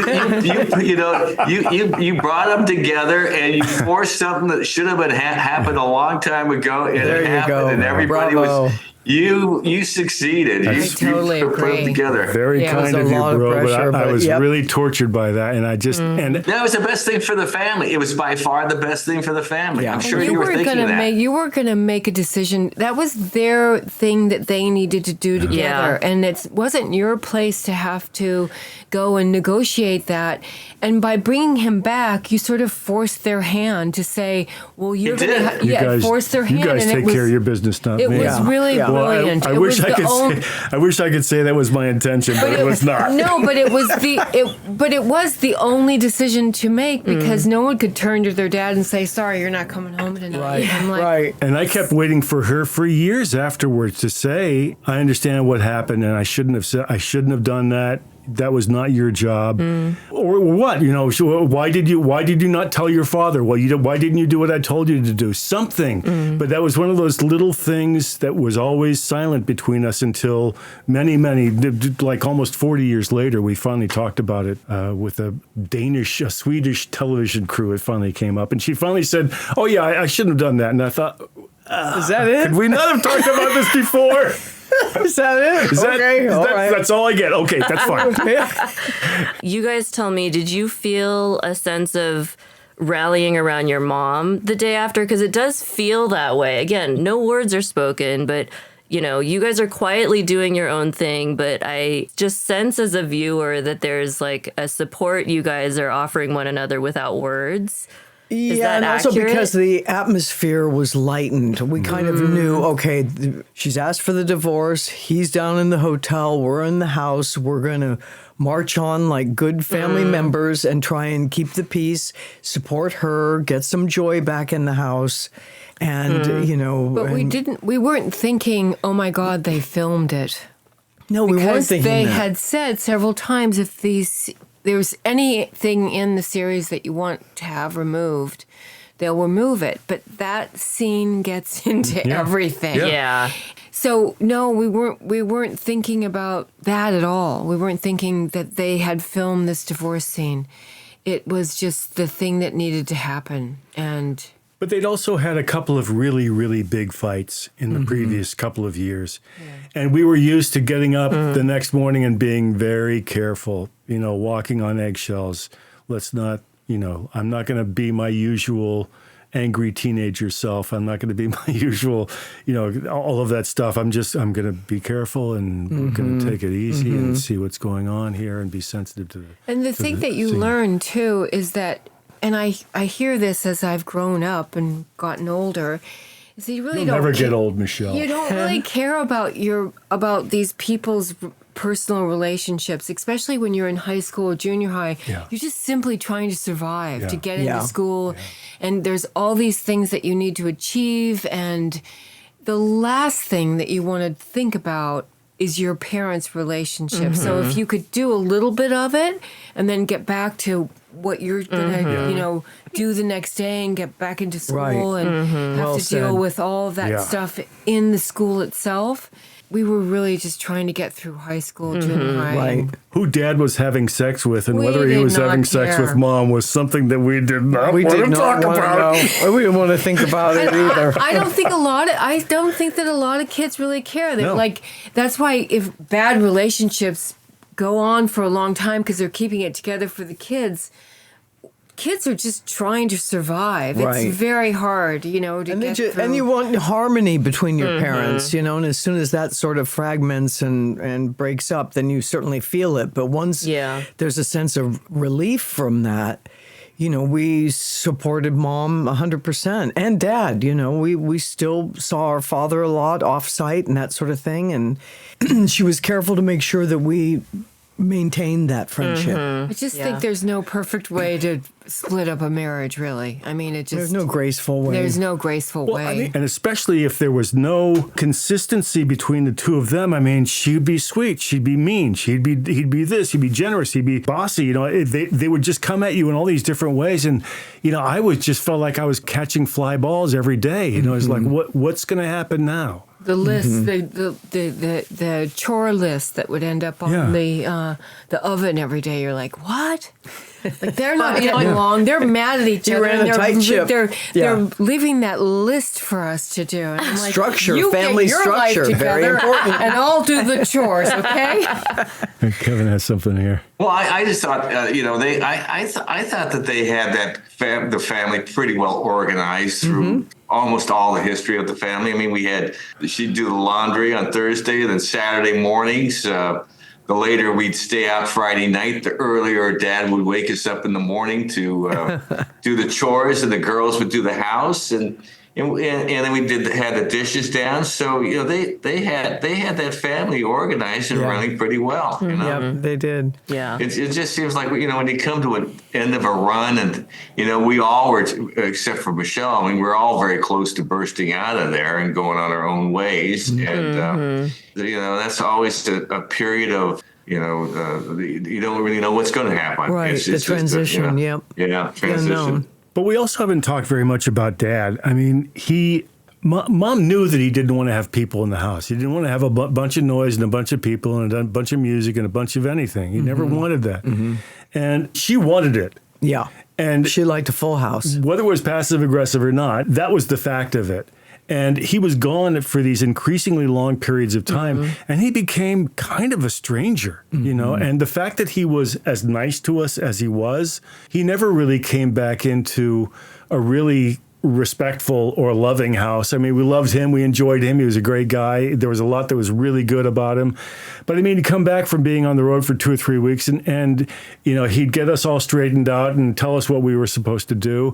You brought them together and you forced something that should have been happened a long time ago, and There it you happened, go. and everybody Bravo. was. You succeeded. I totally you put agree. it together. Very Yeah, it was kind a of you, lot of bro. pressure, but I but was yep. really tortured by that, and I just and That was the best thing for the family. It was by far the best thing for the family. Yeah. I'm And sure And you were weren't thinking gonna that. you weren't going to make a decision. That was their thing that they needed to do together. Yeah. And it wasn't your place to have to go and negotiate that. And by bringing him back, you sort of forced their hand to say, well, you're You going did. to you guys, force their hand. you guys and take it was, care of your business, not It me. was Yeah. really Yeah. Well, brilliant. I It wish was I the could only- say. I wish I could say that was my intention, but it was not. No, but it was the only decision to make, because no one could turn to their dad and say, "Sorry, you're not coming home tonight." Right. I'm like, Right. And I kept waiting for her for years afterwards to say, "I understand what happened, and I shouldn't have done that. That was not your job." Or what? So why did you not tell your father? Well, why didn't you do what I told you to do? Something. But that was one of those little things that was always silent between us until many, like almost 40 years later, we finally talked about it with a Swedish television crew. It finally came up, and she finally said, "Oh yeah, I shouldn't have done that." And I thought, Is that it? could we not have talked about this before? Is that it? Okay. All right. That's all I get. Okay, that's fine. You guys tell me, did you feel a sense of rallying around your mom the day after? Because it does feel that way. Again, no words are spoken, but you guys are quietly doing your own thing, but I just sense as a viewer that there's like a support you guys are offering one another without words. Yeah, and also accurate? because the atmosphere was lightened. We kind of knew, okay, she's asked for the divorce. He's down in the hotel. We're in the house. We're going to march on like good family members and try and keep the peace, support her, get some joy back in the house. And, But we weren't thinking, oh my God, they filmed it. No, we weren't Because thinking they that. had said several times, if there's anything in the series that you want to have removed, they'll remove it. But that scene gets into everything. Yeah. So no, we weren't thinking about that at all. We weren't thinking that they had filmed this divorce scene. It was just the thing that needed to happen. And But they'd also had a couple of really, really big fights in the previous couple of years. And we were used to getting up the next morning and being very careful, walking on eggshells. Let's not, I'm not going to be my usual angry teenager self. I'm not going to be my usual, all of that stuff. I'm going to be careful and we're going to take it easy and see what's going on here and be sensitive to the. And the thing that you learn too is that, and I hear this as I've grown up and gotten older, is that you really You'll don't never get old, Michelle. You don't really care about these people's personal relationships, especially when you're in high school or junior high. Yeah. You're just simply trying to survive, to get Yeah. into school, and there's all these things that you need to achieve, and the last thing that you want to think about is your parents' relationship. So if you could do a little bit of it and then get back to what you're gonna, do the next day and get back into school Right. and have Well to deal said. with all of that Yeah. stuff in the school itself. We were really just trying to get through high school, junior high. Right. Who Dad was having sex with and We whether he did was not having sex care. with Mom was something that we did not We want did to not talk want about. to know. We didn't want to think about it either. I don't think that a lot of kids really care. They No. that's why if bad relationships go on for a long time because they're keeping it together for the kids are just trying to survive. Right. It's very hard, to And, get through. and you want harmony between your parents, and as soon as that sort of fragments and breaks up, then you certainly feel it. But once there's a sense of relief from that, we supported Mom 100% and Dad. We still saw our father a lot off-site and that sort of thing. And she was careful to make sure that we maintained that friendship. I just think there's no perfect way to split up a marriage, really. I mean, There's no graceful way. There's no graceful way. And especially if there was no consistency between the two of them. I mean, she'd be sweet, she'd be mean, he'd be this, he'd be generous, he'd be bossy. They would just come at you in all these different ways. And I just felt like I was catching fly balls every day. It's like what's going to happen now? The list, the chore list that would end up on the oven every day. You're like, what? Like they're not getting along. They're mad at each You other. ran and a tight ship. They're leaving that list for us to do. And I'm like, Structure, you family get your life structure, very together, important. and I'll do the chores. Okay. Kevin has something here. Well, I just thought, I thought that they had the family pretty well organized through almost all the history of the family. I mean, she'd do the laundry on Thursday, and then Saturday mornings. The later we'd stay out Friday night, the earlier Dad would wake us up in the morning to do the chores, and the girls would do the house, and then we had the dishes down. So they had that family organized and running pretty well. Yep, they did. Yeah. It just seems like when you come to an end of a run, and we all were, except for Michelle. I mean, we're all very close to bursting out of there and going on our own ways, and that's always a period of. You don't really know what's going to happen. Right, the transition. Yep. Yeah, transition. Unknown. But we also haven't talked very much about Dad. I mean, Mom knew that he didn't want to have people in the house. He didn't want to have a bunch of noise and a bunch of people and a bunch of music and a bunch of anything. He never wanted that. And she wanted it. Yeah. And She liked a full house. whether it was passive aggressive or not, that was the fact of it. And he was gone for these increasingly long periods of time, and he became kind of a stranger, And the fact that he was as nice to us as he was, he never really came back into a really respectful or loving house. I mean, we loved him. We enjoyed him. He was a great guy. There was a lot that was really good about him. But I mean, he'd come back from being on the road for 2 or 3 weeks and he'd get us all straightened out and tell us what we were supposed to do.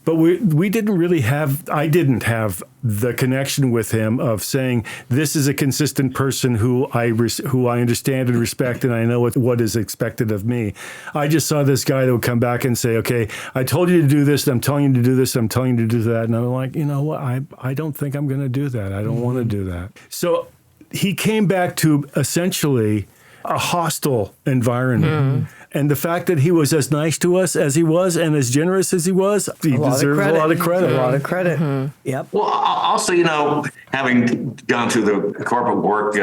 But we didn't really I didn't have the connection with him of saying, this is a consistent person who I understand and respect, and I know what is expected of me. I just saw this guy that would come back and say, okay, I told you to do this, and I'm telling you to do this, and I'm telling you to do that. And I'm like, you know what? I don't think I'm going to do that. I don't want to do that. So he came back to essentially a hostile environment. And the fact that he was as nice to us as he was and as generous as he was, he deserves a lot of credit. A lot of credit. Yep. Well, also, having gone through the corporate work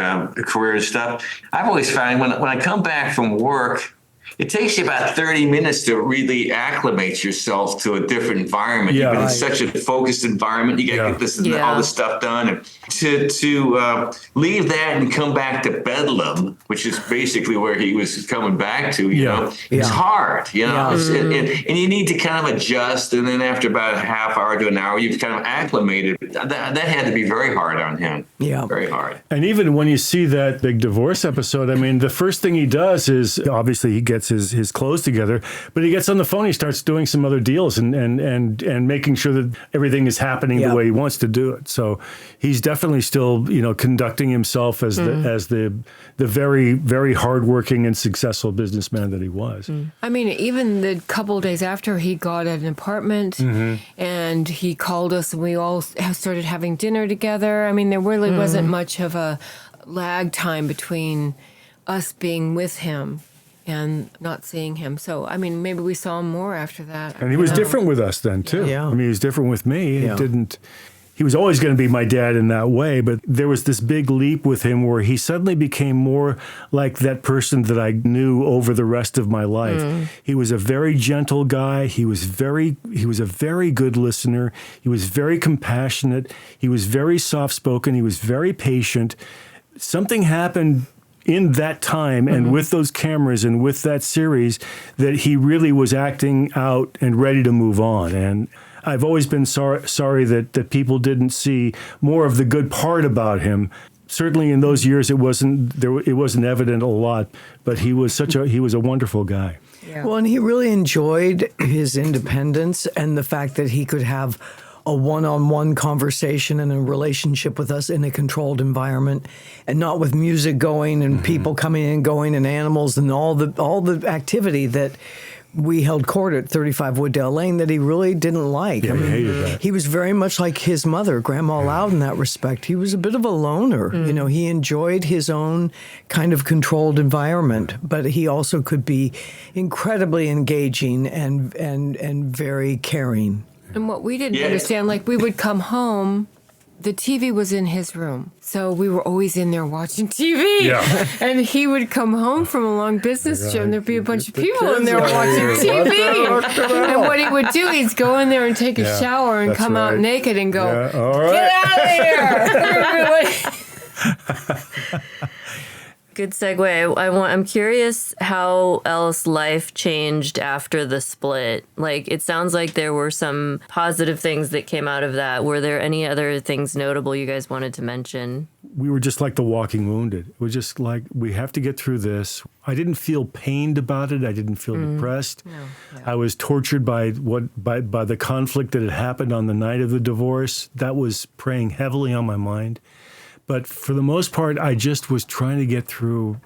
career and stuff, I've always found when I come back from work, it takes you about 30 minutes to really acclimate yourself to a different environment. Yeah, You've been in right. such a focused environment. You got to get this Yeah. all this stuff done, and to leave that and come back to Bedlam, which is basically where he was coming back to. You know, it's hard. You know, Yeah. and you need to kind of adjust. And then after about a half hour to an hour, you've kind of acclimated. That had to be very hard on him. Yeah. Very hard. And even when you see that big divorce episode, I mean, the first thing he does is obviously he gets his clothes together, but he gets on the phone, he starts doing some other deals and making sure that everything is happening the way he wants to do it. So he's definitely still, conducting himself as the very, very hardworking and successful businessman that he was. I mean, even the couple days after he got an apartment and he called us and we all started having dinner together. I mean, there really wasn't much of a lag time between us being with him and not seeing him. So, I mean, maybe we saw him more after that. And he was different with us then, too. Yeah. I mean, he was different with me. Yeah. He was always going to be my dad in that way, but there was this big leap with him where he suddenly became more like that person that I knew over the rest of my life. He was a very gentle guy. He was a very good listener. He was very compassionate. He was very soft-spoken. He was very patient. Something happened in that time and with those cameras and with that series that he really was acting out and ready to move on. And I've always been sorry that people didn't see more of the good part about him. Certainly in those years it wasn't evident a lot, but he was a wonderful guy. Yeah. Well, and he really enjoyed his independence and the fact that he could have a one-on-one conversation and a relationship with us in a controlled environment, and not with music going and people coming and going and animals and all the activity that we held court at 35 Wooddale Lane that he really didn't like. Yeah, he hated that. He was very much like his mother, Grandma Loud, in that respect. He was a bit of a loner. He enjoyed his own kind of controlled environment, but he also could be incredibly engaging and very caring. And what we didn't understand, like we would come home, the TV was in his room. So we were always in there watching TV. Yeah. And he would come home from a long business trip and there'd be a bunch of people in there watching TV. And what he would do, he'd go in there and take a shower and that's come out right. naked and go, Yeah, all right. get out of here. Good segue. I'm curious how else life changed after the split. Like, it sounds like there were some positive things that came out of that. Were there any other things notable you guys wanted to mention? We were just like the walking wounded. It was just like, we have to get through this. I didn't feel pained about it. I didn't feel depressed. I was tortured by the conflict that had happened on the night of the divorce. That was preying heavily on my mind. But for the most part, I just was trying to get through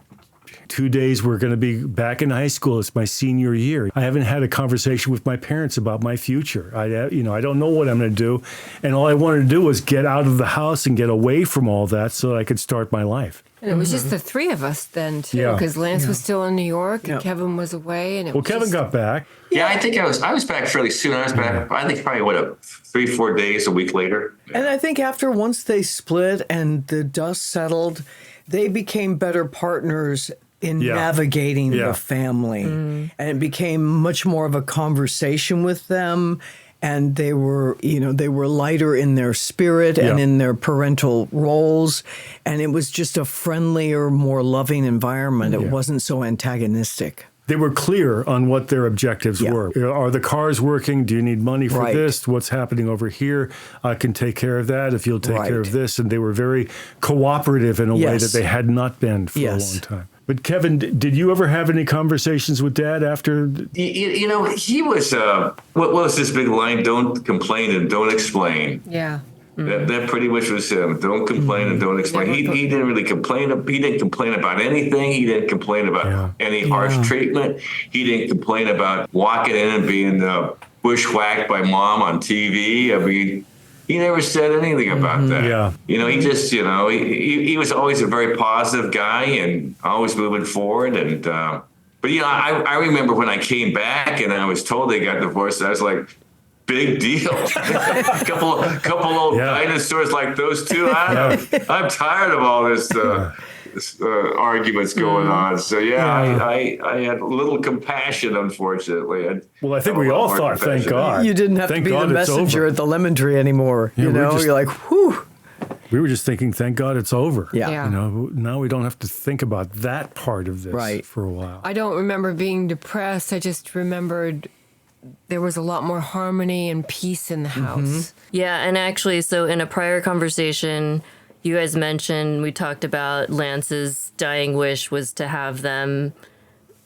2 days. We're going to be back in high school. It's my senior year. I haven't had a conversation with my parents about my future. I don't know what I'm going to do. And all I wanted to do was get out of the house and get away from all that so that I could start my life. And it was just the three of us then, too, Yeah. because Lance was still in New York and Kevin was away. And it Well, was Kevin just, got back. Yeah, I think I was back fairly soon. I was back, I think probably 3-4 days, a week later. And I think once they split and the dust settled, they became better partners in navigating the family. And it became much more of a conversation with them. And they were lighter in their spirit and in their parental roles. And it was just a friendlier, more loving environment. It wasn't so antagonistic. They were clear on what their objectives were. Are the cars working? Do you need money for this? What's happening over here? I can take care of that if you'll take care of this. And they were very cooperative in a way that they had not been for a long time. But Kevin, did you ever have any conversations with Dad after? He was, what was this big line? Don't complain and don't explain. Yeah. That pretty much was him. Don't complain and don't explain. He didn't really complain. He didn't complain about anything. He didn't complain about any harsh treatment. He didn't complain about walking in and being bushwhacked by mom on TV. I mean, he never said anything about that. Yeah. He just, he was always a very positive guy and always moving forward. And but I remember when I came back and I was told they got divorced. I was like, big deal. a couple old dinosaurs like those two. I'm tired of all this. arguments going on. So I had little compassion, unfortunately. Well, I think we all thought, thank God. You didn't have Thank to be God the it's messenger over. at the lemon tree anymore. Yeah, You know, just- you're like, whew. We were just thinking, thank God it's over. Yeah. You know, now we don't have to think about that part of this Right. for a while. I don't remember being depressed. I just remembered there was a lot more harmony and peace in the house. Yeah, and actually, so in a prior conversation, you guys mentioned, we talked about Lance's dying wish was to have them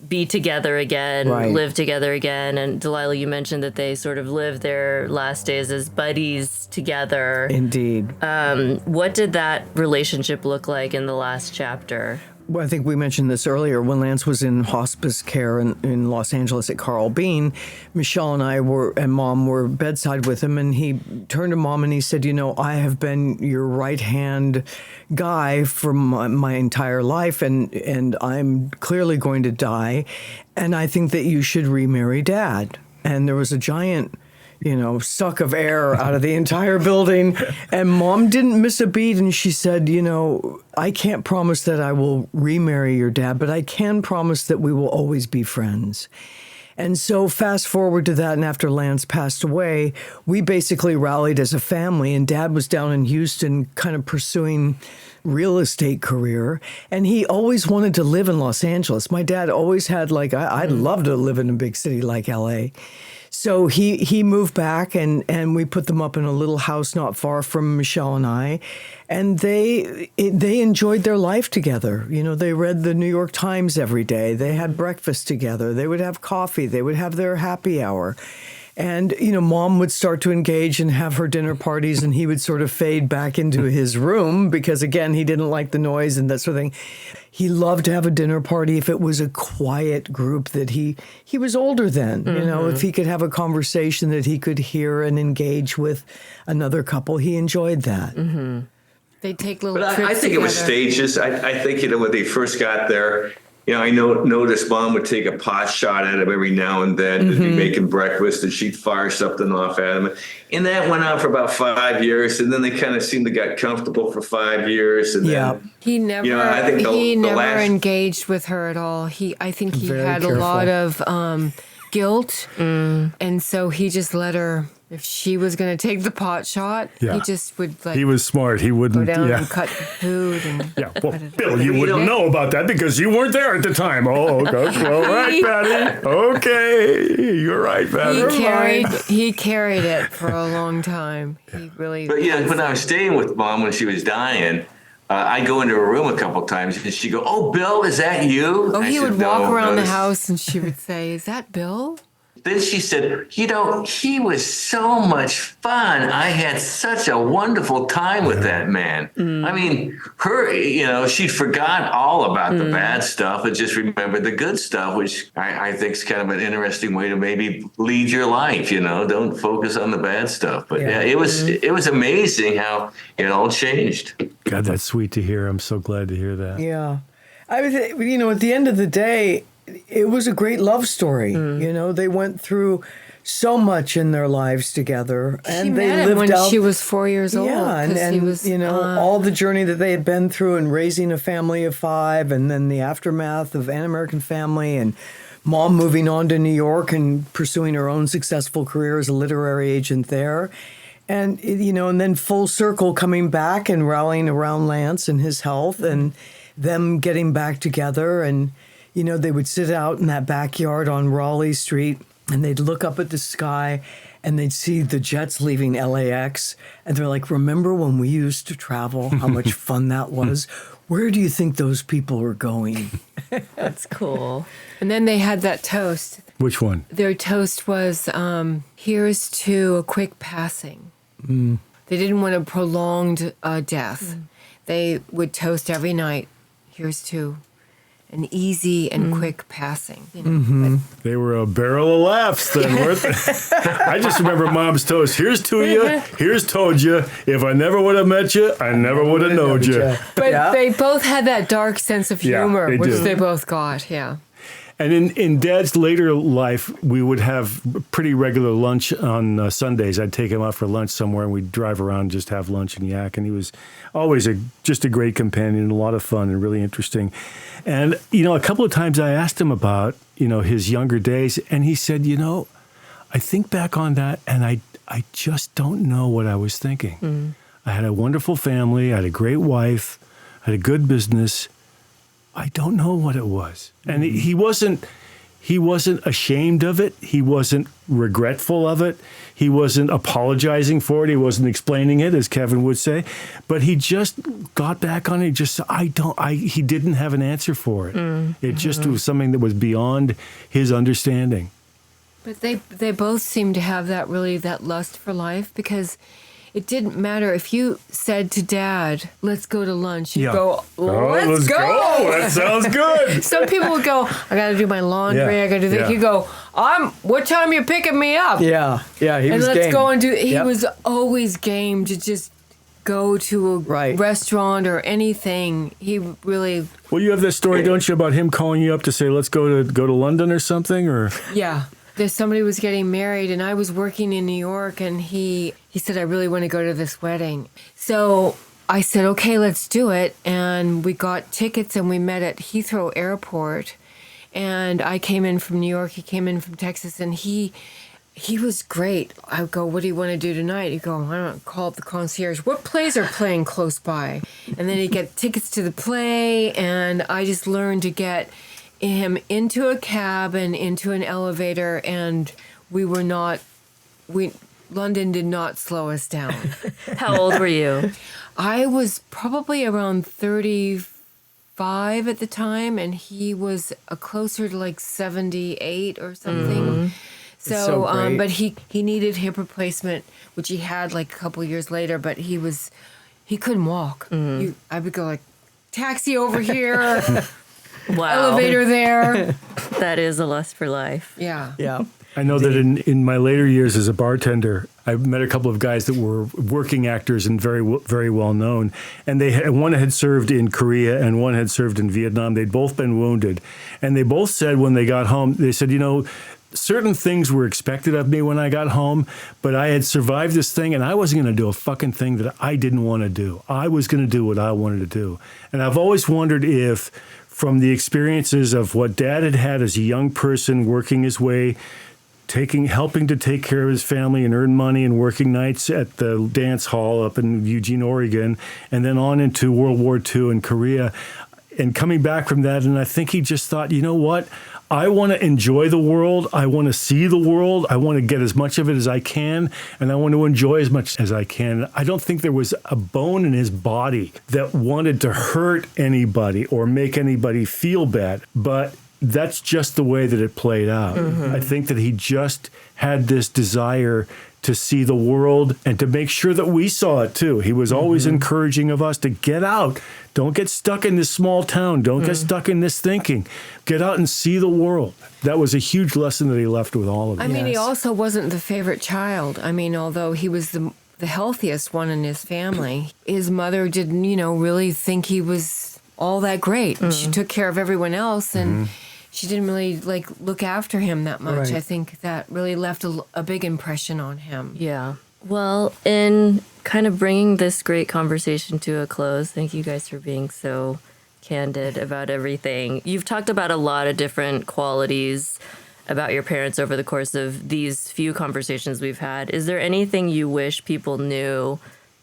be together again, Right. live together again. And Delilah, you mentioned that they sort of lived their last days as buddies together. Indeed. What did that relationship look like in the last chapter? Well, I think we mentioned this earlier. When Lance was in hospice care in Los Angeles at Carl Bean, Michelle and I and Mom were bedside with him, and he turned to Mom and he said, you know, I have been your right-hand guy for my entire life, and I'm clearly going to die, and I think that you should remarry Dad. And there was a giant, you know, suck of air out of the entire building. And Mom didn't miss a beat. And she said, you know, I can't promise that I will remarry your dad, but I can promise that we will always be friends. And so fast forward to that, and after Lance passed away, we basically rallied as a family, and Dad was down in Houston kind of pursuing real estate career, and he always wanted to live in Los Angeles. My dad always had I'd love to live in a big city like LA. So he moved back, and we put them up in a little house not far from Michelle and I, and they enjoyed their life together. You know, they read the New York Times every day. They had breakfast together. They would have coffee. They would have their happy hour. And, you know, Mom would start to engage and have her dinner parties, and he would sort of fade back into his room because, again, he didn't like the noise and that sort of thing. He loved to have a dinner party if it was a quiet group that he was older then, you know, if he could have a conversation that he could hear and engage with another couple, he enjoyed that. They take little But trips I think it was together. stages. I think, you know, when they first got there, you know, I noticed Mom would take a pot shot at him every now and then to be making breakfast, and she'd fire something off at him. And that went on for about 5 years, and then they kind of seemed to get comfortable for 5 years. And Yeah. then, He never, you know, I think he the never last- engaged with her at all. I think he Very had careful. a lot of guilt, and so he just let her. If she was going to take the pot shot, Yeah. he just would He was smart. He go wouldn't. down Yeah. and cut the food. And Yeah, well, cut it. Bill, you wouldn't know about that because you weren't there at the time. Oh, okay. All right, Patty. Okay, you're right, Patty. He carried it for a long time. He really. But yeah, when I was staying with Mom when she was dying, I'd go into her room a couple times, and she'd go, "Oh, Bill, is that you?" Oh, And I he said, would walk "No, around the this-" house, and she would say, "Is that Bill?" Then she said, you know, he was so much fun. I had such a wonderful time with that man. I mean, you know, she forgot all about the bad stuff and just remembered the good stuff, which I think is kind of an interesting way to maybe lead your life, you know, don't focus on the bad stuff. But yeah, it was amazing how it all changed. God, that's sweet to hear. I'm so glad to hear that. Yeah. I was, you know, at the end of the day, it was a great love story. You know, they went through so much in their lives together, and She they met him lived when out. she was 4 years old. Yeah, 'cause and he was, you know, all the journey that they had been through and raising a family of 5, and then the aftermath of An American Family, and Mom moving on to New York and pursuing her own successful career as a literary agent there. And, you know, and then full circle coming back and rallying around Lance and his health and them getting back together. And, you know, they would sit out in that backyard on Raleigh Street and they'd look up at the sky and they'd see the jets leaving LAX. And they're like, remember when we used to travel, how much fun that was? Where do you think those people are going? That's cool. And then they had that toast. Which one? Their toast was, here's to a quick passing. They didn't want a prolonged death. They would toast every night, here's to an easy and quick passing. You know? They were a barrel of laughs then, weren't they? I just remember Mom's toast. Here's to you. Here's told you. If I never would have met you, I never would have knowed you. But they both had that dark sense of Yeah, humor, they which did. they both got, yeah. And in Dad's later life, we would have pretty regular lunch on Sundays. I'd take him out for lunch somewhere, and we'd drive around and just have lunch and yak. And he was always just a great companion, a lot of fun and really interesting. And, a couple of times I asked him about, his younger days, and he said, I think back on that, and I just don't know what I was thinking. I had a wonderful family. I had a great wife. I had a good business. I don't know what it was. And he wasn't ashamed of it. He wasn't regretful of it. He wasn't apologizing for it. He wasn't explaining it, as Kevin would say. But he just got back on it. He didn't have an answer for it. It just was something that was beyond his understanding. But they both seem to have that lust for life, because it didn't matter if you said to Dad, let's go to lunch. You'd go, let's go. That sounds good. Some people would go, I got to do my laundry. I got to do that. You go, what time are you picking me up? Yeah, he was game. And let's go and do. He was always game to just go to a restaurant or anything. He really. Well, you have this story, don't you, about him calling you up to say, let's go to London or something, or? Yeah. There's somebody was getting married, and I was working in New York, and he said, I really want to go to this wedding. So I said, okay, let's do it. And we got tickets, and we met at Heathrow Airport. And I came in from New York, he came in from Texas, and he was great. I go, what do you want to do tonight? He'd go, I don't know, call up the concierge. What plays are playing close by? And then he'd get tickets to the play, and I just learned to get him into a cab and into an elevator, and London did not slow us down. How old were you? I was probably around 35 at the time, and he was closer to like 78 or something. So but he needed hip replacement, which he had like a couple years later, but he couldn't walk. I would go like, taxi over here. Wow. Elevator there. That is a lust for life. Yeah. I know that in my later years as a bartender, I met a couple of guys that were working actors and very, very well known. And one had served in Korea and one had served in Vietnam. They'd both been wounded. And they both said when they got home, they said, certain things were expected of me when I got home, but I had survived this thing, and I wasn't going to do a fucking thing that I didn't want to do. I was going to do what I wanted to do. And I've always wondered if, from the experiences of what Dad had had as a young person, working his way, helping to take care of his family and earn money and working nights at the dance hall up in Eugene, Oregon, and then on into World War II in Korea, and coming back from that. And I think he just thought, you know what? I want to enjoy the world. I want to see the world. I want to get as much of it as I can, and I want to enjoy as much as I can. I don't think there was a bone in his body that wanted to hurt anybody or make anybody feel bad, but that's just the way that it played out. I think that he just had this desire to see the world and to make sure that we saw it too. He was always encouraging of us to get out. Don't get stuck in this small town. Don't get stuck in this thinking. Get out and see the world. That was a huge lesson that he left with all of us. I mean, he also wasn't the favorite child. I mean, although he was the healthiest one in his family, his mother didn't, really think he was all that great. She took care of everyone else, and she didn't really look after him that much. Right. I think that really left a big impression on him. Yeah. Well, in kind of bringing this great conversation to a close, thank you guys for being so candid about everything. You've talked about a lot of different qualities about your parents over the course of these few conversations we've had. Is there anything you wish people knew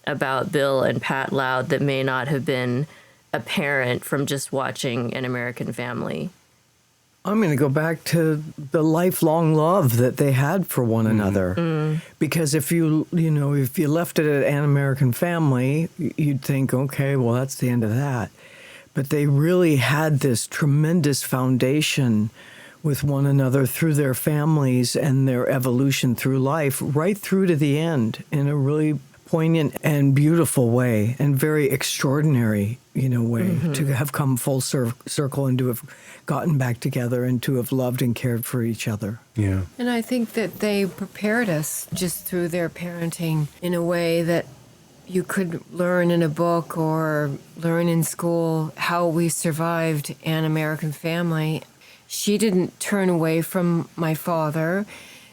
about Bill and Pat Loud that may not have been apparent from just watching An American Family? I'm going to go back to the lifelong love that they had for one another. Because if you left it at An American Family, you'd think, okay, well, that's the end of that. But they really had this tremendous foundation with one another through their families and their evolution through life, right through to the end, in a really poignant and beautiful way, and very extraordinary, way to have come full circle and to have gotten back together and to have loved and cared for each other. Yeah. And I think that they prepared us just through their parenting in a way that you could learn in a book or learn in school how we survived An American Family. She didn't turn away from my father.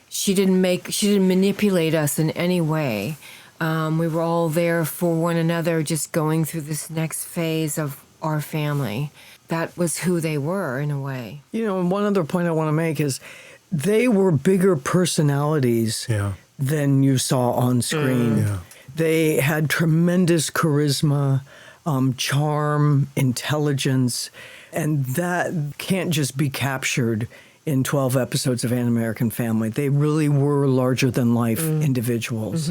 She didn't manipulate us in any way. We were all there for one another, just going through this next phase of our family. That was who they were, in a way. You know, and one other point I want to make is they were bigger personalities than you saw on screen. Yeah. They had tremendous charisma, charm, intelligence, and that can't just be captured in 12 episodes of An American Family. They really were larger than life individuals.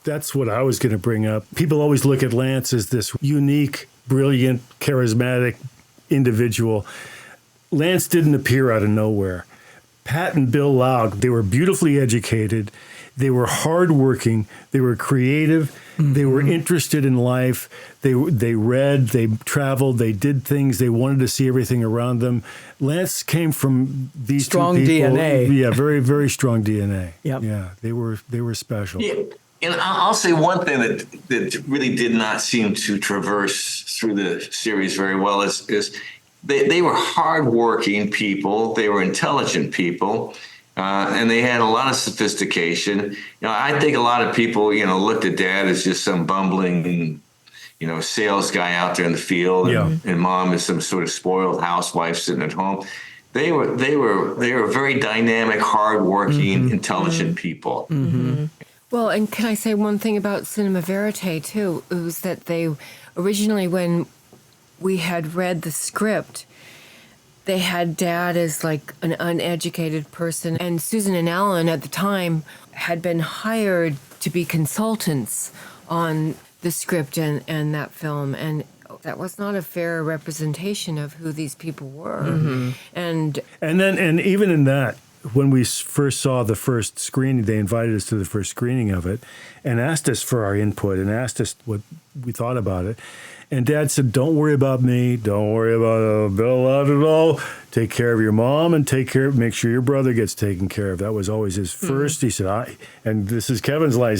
That's what I was going to bring up. People always look at Lance as this unique, brilliant, charismatic individual. Lance didn't appear out of nowhere. Pat and Bill Laug, they were beautifully educated. They were hardworking. They were creative. They were interested in life. They read. They traveled. They did things. They wanted to see everything around them. Lance came from these strong two people. DNA. Yeah, very, very strong DNA. Yep. Yeah, they were special. Yeah. And I'll say one thing that really did not seem to traverse through the series very well is they were hardworking people. They were intelligent people. And they had a lot of sophistication. You know, I think a lot of people, looked at Dad as just some bumbling, sales guy out there in the field, and Mom is some sort of spoiled housewife sitting at home. They were very dynamic, hardworking, intelligent people. Well, and can I say one thing about Cinema Verite, too? It was that they originally, when we had read the script, they had Dad as like an uneducated person, and Susan and Alan at the time had been hired to be consultants on the script and that film, and that was not a fair representation of who these people were. And even in that, when we first saw the first screening, they invited us to the first screening of it and asked us for our input and asked us what we thought about it. And Dad said, "Don't worry about me. Don't worry about Bill at all. Take care of your mom and make sure your brother gets taken care of." That was always his first. He said, and this is Kevin's line.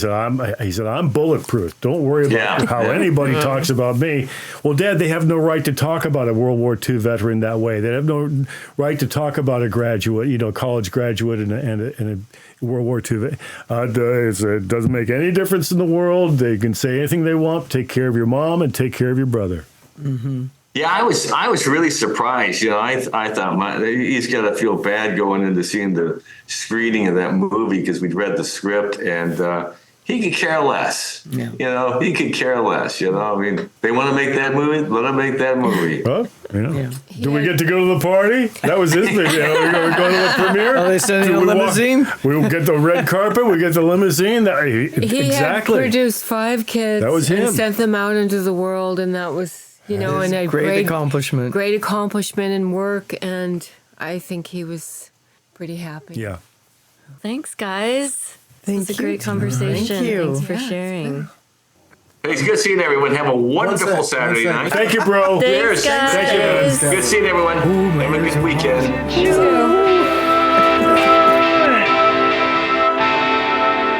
He said, I'm bulletproof. Don't worry about how anybody talks about me. Well, Dad, they have no right to talk about a World War II veteran that way. They have no right to talk about a graduate, college graduate and a World War II. It doesn't make any difference in the world. They can say anything they want. Take care of your mom and take care of your brother. Yeah, I was really surprised. I thought he's got to feel bad going into seeing the screening of that movie because we'd read the script and he could care less. Yeah. He could care less. I mean, they want to make that movie. Let them make that movie. Well, do we get to go to the party? That was his thing. We're going to the premiere. Are they sending a limousine? We'll get the red carpet. We get the limousine. He had produced 5 kids. That was him. And sent them out into the world, and that was, and a great accomplishment. Great accomplishment in work, and I think he was pretty happy. Yeah. Thanks, guys. Thank It's a you. great conversation. Thank you. Thanks for sharing. Hey, it's good seeing everyone. Have a wonderful Saturday night. Thank you, bro. Thanks, guys. Thank you, man. Good seeing everyone. Have a good weekend.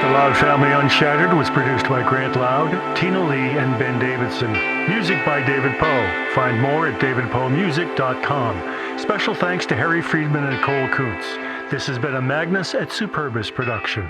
The Loud Family UnShattered was produced by Grant Loud, Tina Lee, and Ben Davidson. Music by David Poe. Find more at davidpoemusic.com. Special thanks to Harry Friedman and Cole Kuntz. This has been a Magnus et Superbus production.